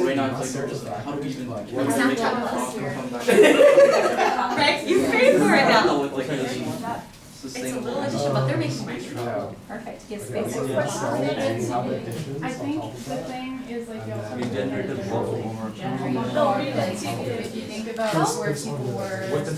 right now it's like they're just like, how do we even like make Snapchat it Plus. come back? Rex, you paid for it now. With like this It's a sustainable. little edition, but they're making money. Perfect, give space. I think the thing is like you also Regenerative if you think about where people were, like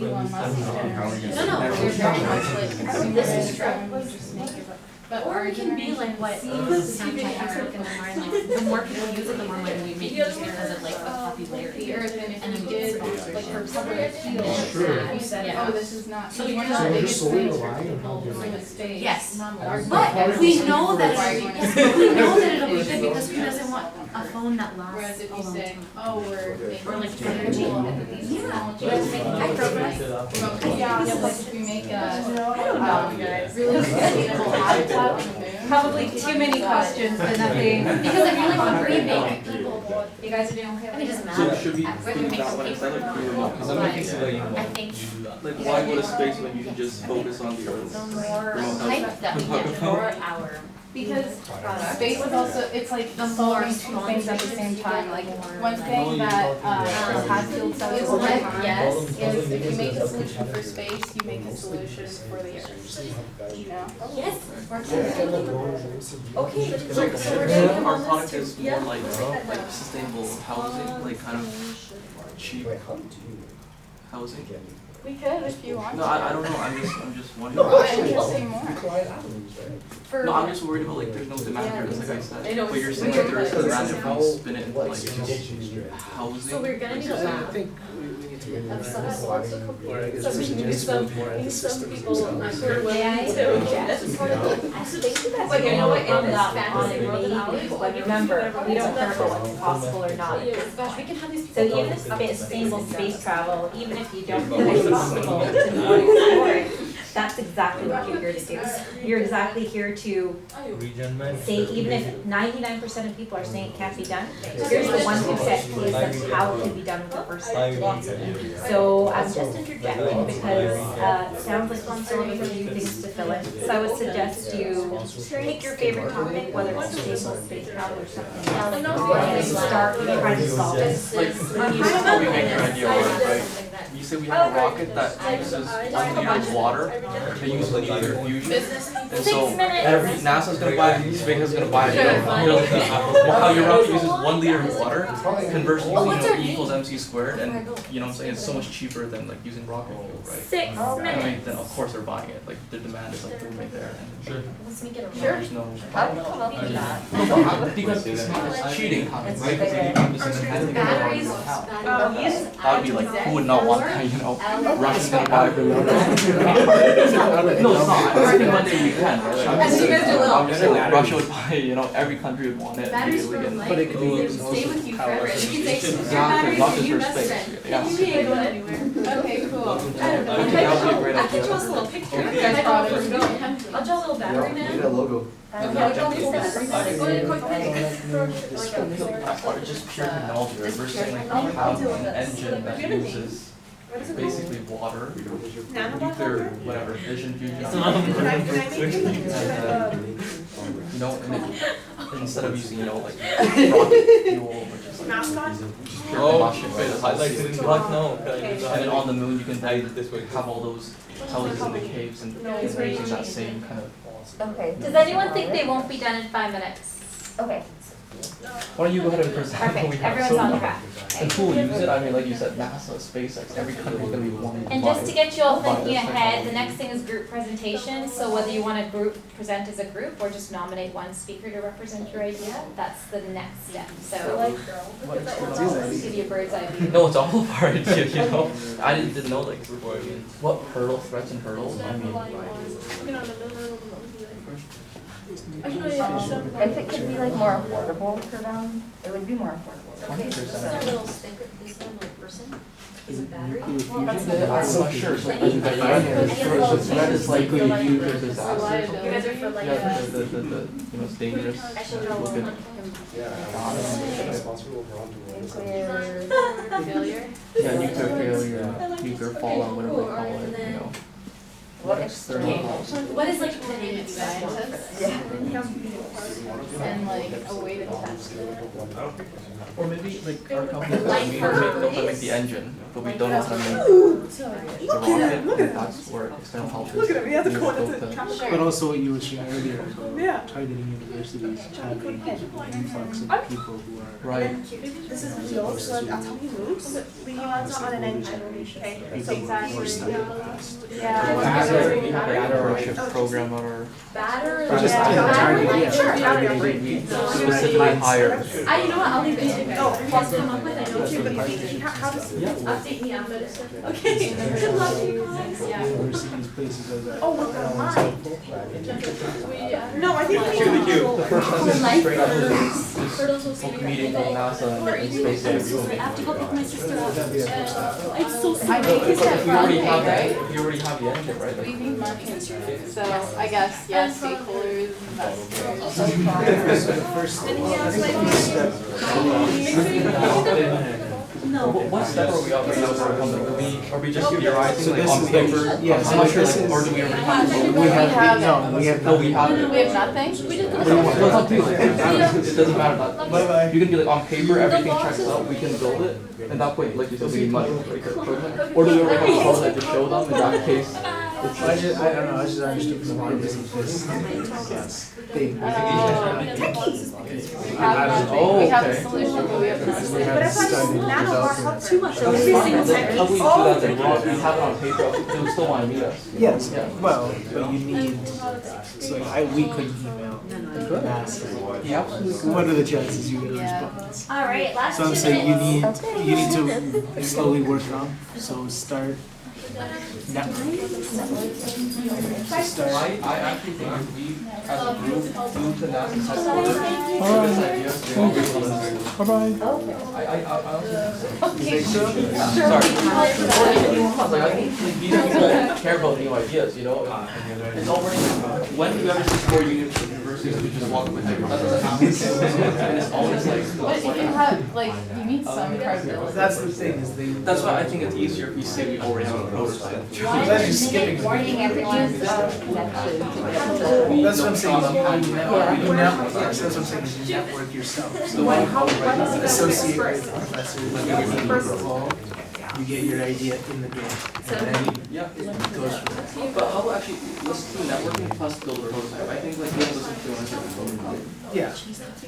Elon Musk's generation. No, they're very much like, this is true. Just make it like, but Or our it can be like what Snapchat has like in the more like, the more people use it, the more money we make just because of like the popularity. the earth, and And if then you we did, get like for public appeal, True. you said, Yeah. oh, this is not, So we're you're not not- the biggest So place we're for relying people on in the States. Yes. Our- But we know that Why it, you wanna yes, say but we know that. that it'll be good because who doesn't want a phone that lasts Whereas if a you long say, time? oh, we're making. Or like this energy. cool, Yeah, you have to make Yeah, microplastics. if we make a, I don't know, guys. really sustainable habitat on the moon. Probably too many questions, but nothing. Because I feel like when we make, You guys are doing okay? I mean, it doesn't So matter. should we We're do gonna make that some one instead paper of doing remote, because I'm making civilian I remote. think Like why go to space when you can just focus on the Earth? the more Remote type housing. that we get, the more our Because product. space is also, it's like the following two things at the same time, like one thing that has field studies Is over it? time Yes. is if you make a solution for space, you make a solution for the earth. You know? Yes. Okay, So we're doing our product is more like sustainable housing, like kind of cheap housing. We could if you want. No, I don't know. I'm just wondering. Why don't you say more? No, I'm just worried about like there's no demand for this, like I said. They don't- But you're saying like there is demand if we spin it into like just housing. So we're gonna need a I lab think we need to get more. of some sort. Or I guess So we we should need just some, move more into some systems people themselves. who are willing to invest part of the. But you know what, in On this that, fantasy on world of maybe, ours, but remember, we don't care about what's possible or not. Gosh, we can have these So people. even if sustainable space travel, even if you don't think it's possible to not explore it, that's exactly what you're here to do. You're exactly here to say, even if 99% of people are saying it can't be done, here's the 1% case of how it can be done with the first step. So I'm just interjecting because it sounds like you still have a few things to fill in. So I would suggest you pick your favorite topic, whether it's sustainable space travel or something else, and start trying to solve it. Like how we make your idea work, right? You say we have a rocket that uses 1 liter of water to use nuclear fusion. And so NASA's gonna buy it, SpaceX is gonna buy it, you know, how your rocket uses 1 liter of water, converts using E equals MC squared, and you know what I'm saying, it's so much cheaper than like using rocket fuel, right? 6 I mean, minutes. then of course they're buying it, like the demand is like booming there, and Let's make it a. there's no. How did you come up with that? Because it's cheating, right? It's Because okay. you do this independently. Batteries. That would be like, who would not want that, you know? Russia's gonna buy it. No, it's not. Every Monday we can, right? Like, As you guys do little. I'm just saying, like, Russia would buy it, you know, every country would want it Batteries for immediately. life. But it could be They used stay also with you for power forever. You can say, efficiency. your Exactly, batteries not are just your for best space. friend. Yeah. You can't go anywhere. Okay, cool. I don't know. I think that would be a great I can draw us a idea. little picture. You guys brought it. I'll draw a little battery man. logo. I don't Yeah, know. we don't need that. Go ahead, quick, Or just pure technology, right? We're saying like we have an engine that uses basically water, Nanobot nuclear, whatever, fission, fusion. Can I make it? You know, and instead of using, you know, like rocket fuel, which is like Mascot? pure combustion, right? That's highlighted in black, no. And then on the moon, you can have all those houses in the caves and using that same kind of. Okay, Does anyone think they won't be done in 5 minutes? okay. Why don't you go ahead and present what we Perfect, have everyone's so on far? track. And who will use it? I mean, like you said, NASA, SpaceX, every country is gonna be wanting to And buy just to it. get you all Buy thinking this ahead, the technology. next thing is group presentation. So whether you want to present as a group or just nominate one speaker to represent your idea, that's the next step. So let's give you a bird's eye view. No, it's all of our idea, you know? I didn't know like before. I mean, what threats and hurdles? I mean, If it could be like more affordable for them, it would be more affordable. Okay, so this is our 100%. little sticker, this one, like person, is it battery? I'm not sure. So the threat is like nuclear disaster. You guys are for like, Yeah, the you know, it's dangerous. I should draw Look one at- like him. Responsible for onto Nuclear. Failure. Yeah, nuclear failure, nuclear fallout, whatever they call it, you know. What External extreme? cause. What is like the name of scientists? Yeah. And like a way to test it. Or maybe like our company Light we for know how to make release? the engine, but we don't know how to make So, the rocket, and that's where external help is. Look at him, he has a We quote built that's the- a capital. But also what you were saying earlier Yeah. about targeting universities having an influx of people who are. Right. This is real, so that's how he moves. We use it on an engine. Okay, so exactly. Yeah. We have an entrepreneurship program on our Battery. Just targeting, yeah. we specifically hire. You know what, I'll leave it to you guys. Oh, Plus come up with a note. How does? Update me on this. Okay, good luck to you guys. Yeah. Universities, places like that. Oh, look at mine. No, I think we The first one is straight up is meeting with NASA and space. I have to go pick my sister up. It's so I think it's But that if you already fun have thing, that, right? if you already have the engine, right? We need money. So I guess, yes, stakeholders, investors. So the first What step are we on right now for a company? Are we just theorizing So like this on is paper? yeah, so How much this like, is- or do we already have? we have no, we have No, we have it. We have nothing? No, it's up to you. Like, it doesn't matter. Bye-bye. You can be like on paper, everything checks out, we can build it. At that point, like you said, we need money. Like, or do we already have a prototype to show them? In that case, I don't know, I just understood from the this thing. We have the solution, but we have nothing. But if I just Nanobot help too much That's every fine. single How time. do we do that? Then we have it on paper. They would still want to meet us. Yes, Yeah. well, but you need, so like we couldn't email and ask, Yeah, absolutely. what are the chances you get a Yeah. response? All right, last So 2 I'm saying you minutes. need to slowly work on, so start networking. I actually think if we, as a group, move to NASA's headquarters, give us ideas, they will really listen. Bye-bye. I also Okay, sorry. Or even new ones, like I think like, these people care about new ideas, you know? It's already, when do you ever see 4 universities who just walk with like, that doesn't happen. And it's always like, but if you have, like, you need some credibility. That's the thing, is they. that's why I think it's easier if we say we already have a prototype. That's just skipping. Warning everyone. That's what I'm saying, you network, yes, that's what I'm saying, is you network yourself. So associate with professors, first of all, you get your idea in the door, and then Yeah. it goes from there. But how about actually, let's do networking plus build a prototype. I think like we have to listen to and Yeah,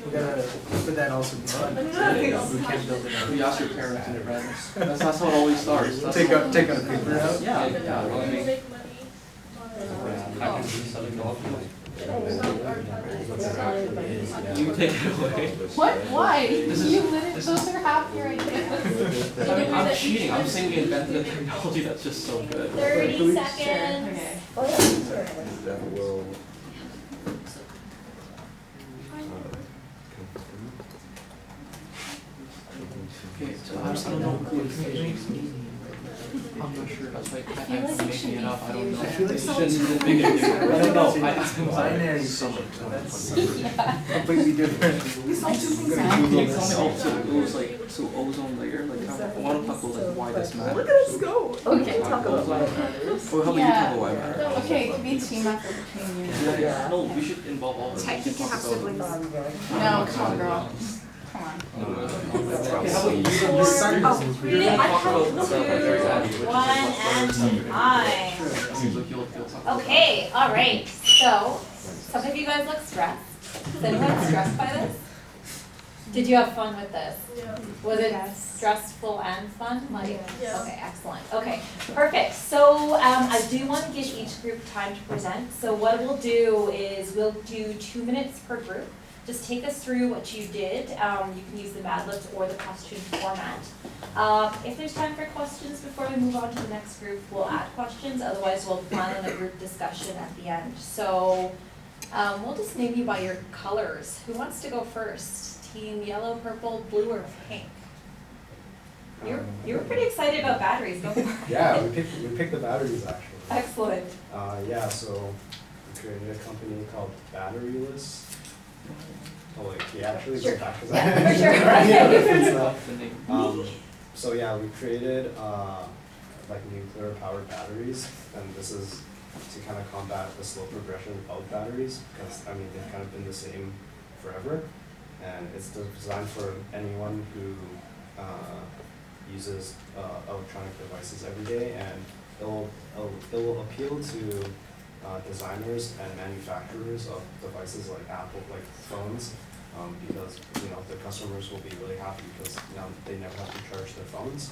we gotta, but that also means we can't build it out. we ask your parents and your friends. That's how it always starts. That's Take out a paper out? Yeah, yeah. I mean, you can take it away. What? Why? This is- You literally, those are half your ideas. I'm cheating. I'm saying we invented a technology that's just so good. 30 seconds. Okay. That will. Okay, so I don't know who it is. I'm not sure. That's like feel I'm like it making should it be up. I don't know. I feel like It someone's shouldn't be a big deal. I don't know. It's binary something, that's completely different. Can you tell me also it was like so ozone layer? Like I want to talk about like why this matters. Look at us go. Okay, talk about why it matters. Or how about you talk about why it matters? Okay, it could be a team effort between you. Yeah. No, we should involve all of us. Tech, you can have siblings. No, come on, girl. Come on. Okay, how about you? You're gonna talk about very happy. 1 and time. Seems like you'll talk. Okay, all right. So, some of you guys look stressed. Is anyone stressed by this? Did you have fun with this? Yeah. Was it stressful and fun? Like, okay, excellent. Okay, perfect. So I do want to give each group time to present. So what we'll do is we'll do 2 minutes per group. Just take us through what you did. You can use the Mad Libs or the question format. If there's time for questions before we move on to the next group, we'll add questions. Otherwise, we'll plan on a group discussion at the end. So we'll just name you by your colors. Who wants to go first? Team yellow, purple, blue, or pink? You were pretty excited about batteries. Go for it. Yeah, we picked the batteries actually. Excellent. Yeah, so we created a company called Batteryless. Oh wait, yeah, actually Sure. go back to Yeah, that. for sure. So yeah, we created like nuclear powered batteries, and this is to kind of combat the slow progression of batteries, because I mean they've kind of been the same forever, and it's designed for anyone who uses electronic devices every day, and it will appeal to designers and manufacturers of devices like Apple, like phones, because the customers will be really happy because now they never have to charge their phones.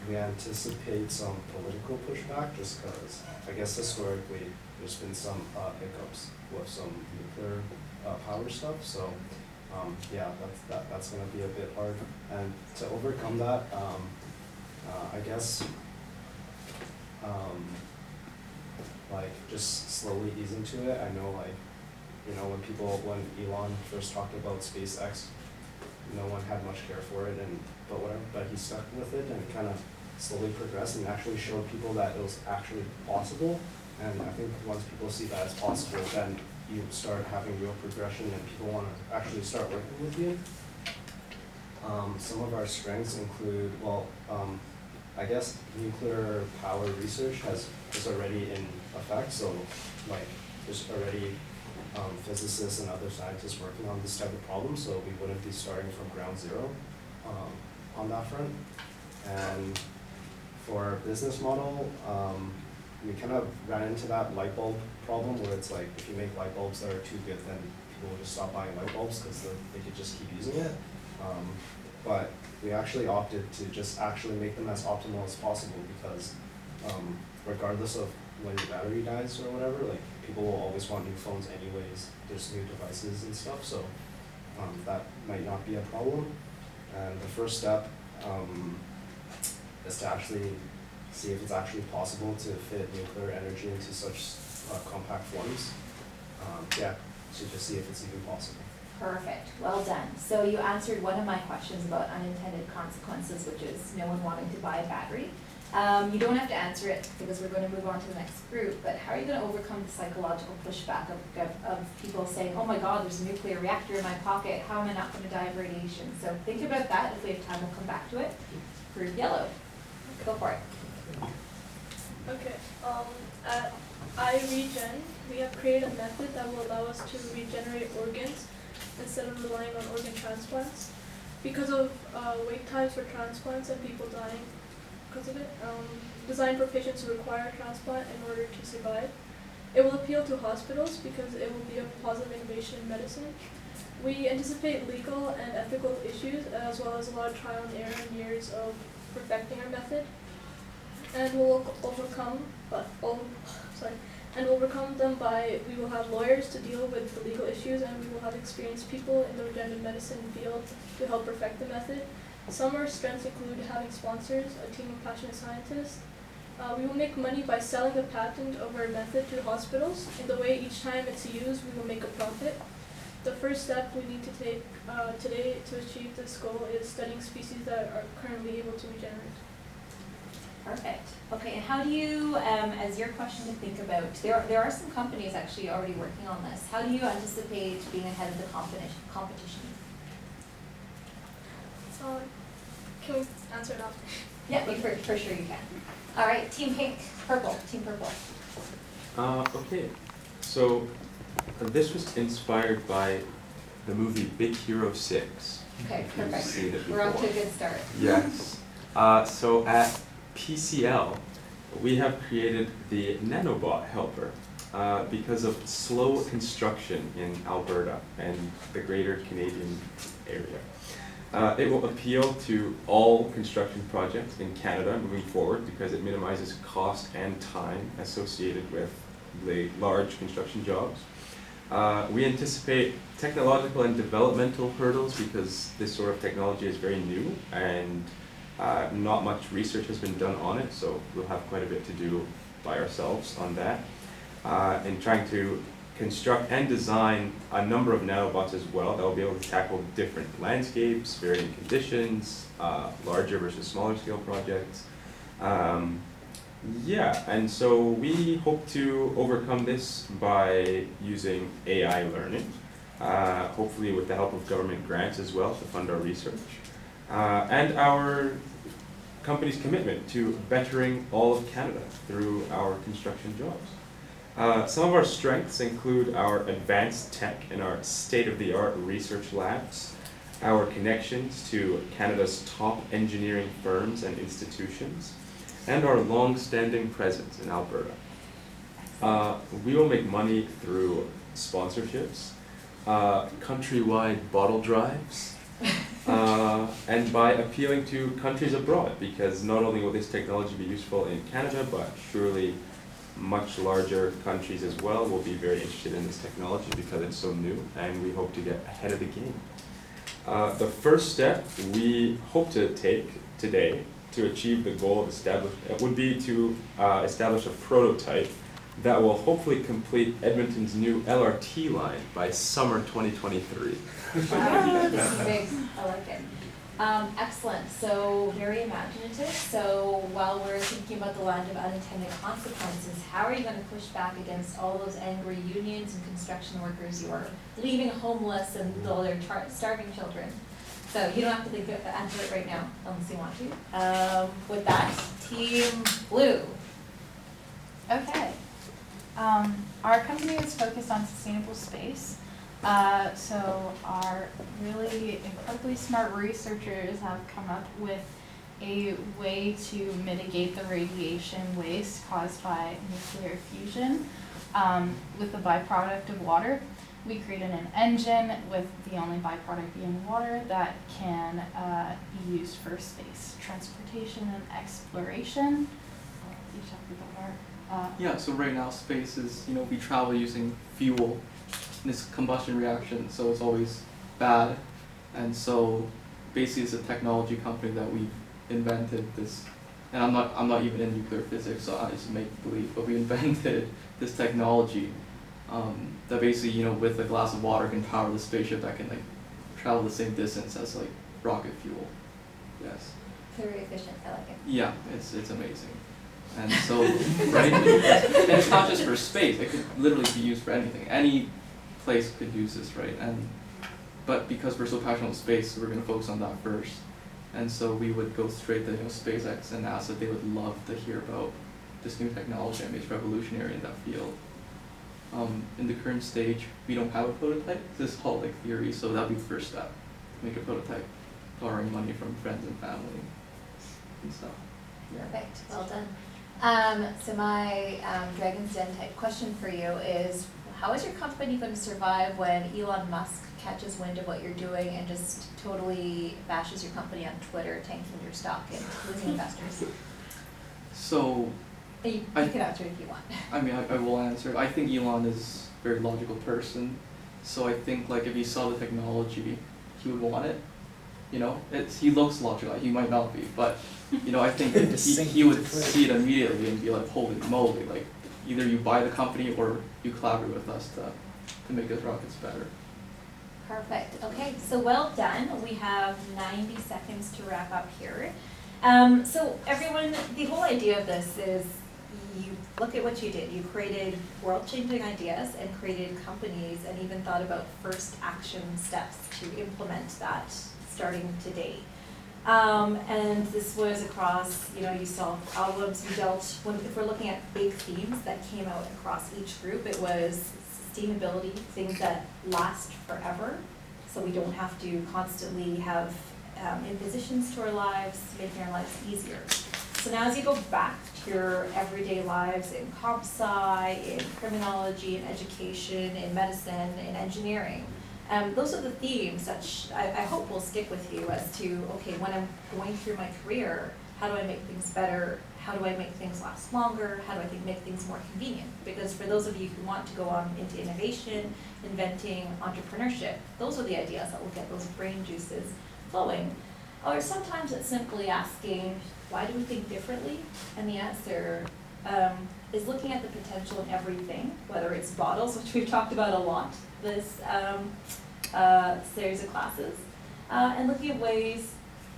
We anticipate some political pushback just because I guess historically there's been some hiccups with some nuclear power stuff. So yeah, that's going to be a bit hard. And to overcome that, I guess like just slowly ease into it. I know like you know, when Elon first talked about SpaceX, no one had much care for it, but he stuck with it and kind of slowly progressed and actually showed people that it was actually possible. And I think once people see that it's possible, then you start having real progression and people want to actually start working with you. Some of our strengths include, I guess nuclear power research is already in effect, so like there's already physicists and other scientists working on this type of problem, so we wouldn't be starting from ground zero on that front. And for our business model, we kind of ran into that light bulb problem where it's like if you make light bulbs that are too good, then people will just stop buying light bulbs because they could just keep using it. But we actually opted to just actually make them as optimal as possible because regardless of when your battery dies or whatever, like people will always want new phones anyways. There's new devices and stuff, so that might not be a problem. And the first step is to actually see if it's actually possible to fit nuclear energy into such compact forms. To just see if it's even possible. Perfect, well done. So you answered one of my questions about unintended consequences, which is no one wanting to buy a battery. You don't have to answer it because we're going to move on to the next group, but how are you going to overcome the psychological pushback of people saying, oh my God, there's a nuclear reactor in my pocket, how am I not going to die of radiation? So think about that. If we have time, we'll come back to it. Group yellow, go for it. Okay, at iRegen, we have created a method that will allow us to regenerate organs instead of relying on organ transplants. Because of wait times for transplants and people dying because of it, designed for patients who require a transplant in order to survive. It will appeal to hospitals because it will be a positive innovation in medicine. We anticipate legal and ethical issues as well as a lot of trial and error and years of perfecting our method. And we'll overcome them by, we will have lawyers to deal with the legal issues, and we will have experienced people in the regenerative medicine field to help perfect the method. Some of our strengths include having sponsors, a team of passionate scientists. We will make money by selling the patent of our method to hospitals. In the way each time it's used, we will make a profit. The first step we need to take today to achieve this goal is studying species that are currently able to regenerate. Perfect. Okay, and how do you, as your question to think about, there are some companies actually already working on this. How do you anticipate being ahead of the competition? Can we answer it after? Yeah, for sure you can. All right, Team Pink, purple, Team Purple. Okay, so this was inspired by the movie Big Hero 6. Okay, perfect. We're off to a good start. Yes. So at PCL, we have created the Nanobot helper because of slow construction in Alberta and the greater Canadian area. It will appeal to all construction projects in Canada moving forward because it minimizes cost and time associated with the large construction jobs. We anticipate technological and developmental hurdles because this sort of technology is very new and not much research has been done on it, so we'll have quite a bit to do by ourselves on that. In trying to construct and design a number of nanobots as well that will be able to tackle different landscapes, varying conditions, larger versus smaller scale projects. Yeah, and so we hope to overcome this by using AI learning, hopefully with the help of government grants as well to fund our research, and our company's commitment to bettering all of Canada through our construction jobs. Some of our strengths include our advanced tech and our state-of-the-art research labs, our connections to Canada's top engineering firms and institutions, and our long-standing presence in Alberta. We will make money through sponsorships, countrywide bottle drives, and by appealing to countries abroad, because not only will this technology be useful in Canada, but surely much larger countries as well will be very interested in this technology because it's so new, and we hope to get ahead of the game. The first step we hope to take today to achieve the goal of would be to establish a prototype that will hopefully complete Edmonton's new LRT line by summer 2023. Wow, this is big. I like it. Excellent. So very imaginative. So while we're thinking about the land of unintended consequences, how are you going to push back against all those angry unions and construction workers you are leaving homeless and all their starving children? So you don't have to think of the answer it right now, unless you want to. With that, Team Blue. Okay. Our company is focused on sustainable space. So our really incredibly smart researchers have come up with a way to mitigate the radiation waste caused by nuclear fusion with the byproduct of water. We created an engine with the only byproduct being water that can be used for space transportation and exploration. You talk about our Yeah, so right now space is, we travel using fuel. This combustion reaction, so it's always bad. And so basically it's a technology company that we've invented this, and I'm not even in nuclear physics, so I just make believe, but we invented this technology that basically, with a glass of water can power the spaceship that can travel the same distance as rocket fuel. Yes. Very efficient. I like it. Yeah, it's amazing. And so, right, and it's not just for space, it could literally be used for anything. Any place could use this, right? But because we're so passionate about space, we're going to focus on that first. And so we would go straight to SpaceX and NASA. They would love to hear about this new technology. I mean, it's revolutionary in that field. In the current stage, we don't have a prototype. This is all theory, so that'll be the first step. Make a prototype, borrowing money from friends and family and stuff. Yeah. Perfect. Well done. So my Dragon's Den type question for you is, how is your company going to survive when Elon Musk catches wind of what you're doing and just totally bashes your company on Twitter, tanking your stock and losing investors? So You can answer it if you want. I mean, I will answer it. I think Elon is a very logical person. So I think if he saw the technology, he would want it. He looks logical. He might not be, but I think he would see it immediately and be like, holy moly! Either you buy the company or you collaborate with us to make those rockets better. Perfect. Okay, so well done. We have 90 seconds to wrap up here. So everyone, the whole idea of this is you look at what you did. You created world-changing ideas and created companies and even thought about first action steps to implement that starting today. And this was across, you saw albums, you dealt, if we're looking at big themes that came out across each group, it was sustainability, things that last forever, so we don't have to constantly have impositions to our lives, making our lives easier. So now as you go back to your everyday lives in comp sci, in criminology, in education, in medicine, in engineering, those are the themes that I hope will stick with you as to, okay, when I'm going through my career, how do I make things better? How do I make things last longer? How do I make things more convenient? Because for those of you who want to go on into innovation, inventing, entrepreneurship, those are the ideas that will get those brain juices flowing. Or sometimes it's simply asking, why do we think differently? And the answer is looking at the potential in everything, whether it's bottles, which we've talked about a lot this series of classes, and looking at ways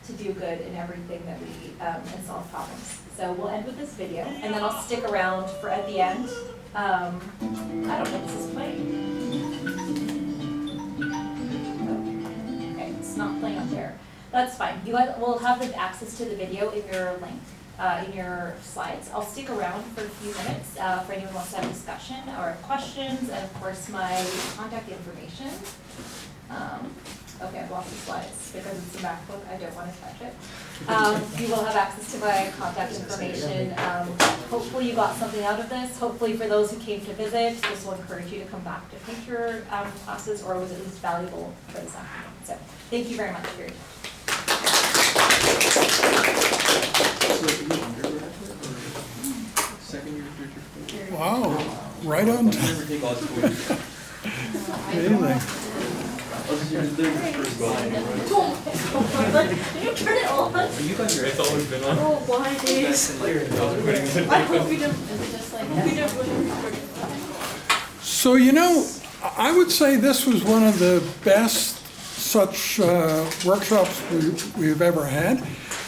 to do good in everything that we and solve problems. So we'll end with this video, and then I'll stick around for at the end. I don't know if this is playing. Oh, okay, it's not playing up there. That's fine. You guys will have the access to the video in your link. In your slides. I'll stick around for a few minutes for anyone who wants to have a discussion or questions, and of course my contact information. Okay, I've lost the slides because it's a MacBook. I don't want to touch it. You will have access to my contact information. Hopefully you got something out of this. Hopefully for those who came to visit, this will encourage you to come back to future classes, or was at least valuable for this afternoon. So thank you very much for your time. Wow, right on time. Amazing. Did you turn it on? You guys are, it's always been on. Oh, why days? I hope you didn't. Is it just like Hope you didn't really record it. So, you know, I would say this was one of the best such workshops we've ever had.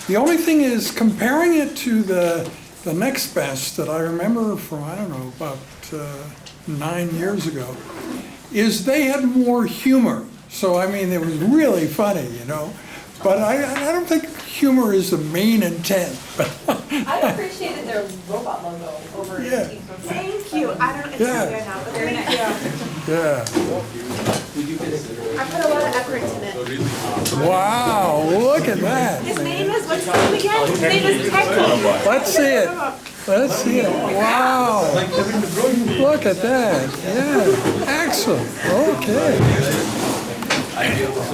The only thing is comparing it to the next best that I remember from, I don't know, about 9 years ago, is they had more humor. So, I mean, it was really funny, you know. But I don't think humor is the main intent. I appreciated their robot logo over Yeah. the team. Thank you. I don't, it's Yeah. not there now, but thank you. Yeah. I put a lot of effort into it. Wow, look at that. His name is, what's his name again? His name is Techie. Let's see it. Let's see it. Wow. Look at that. Yeah. Excellent. Okay.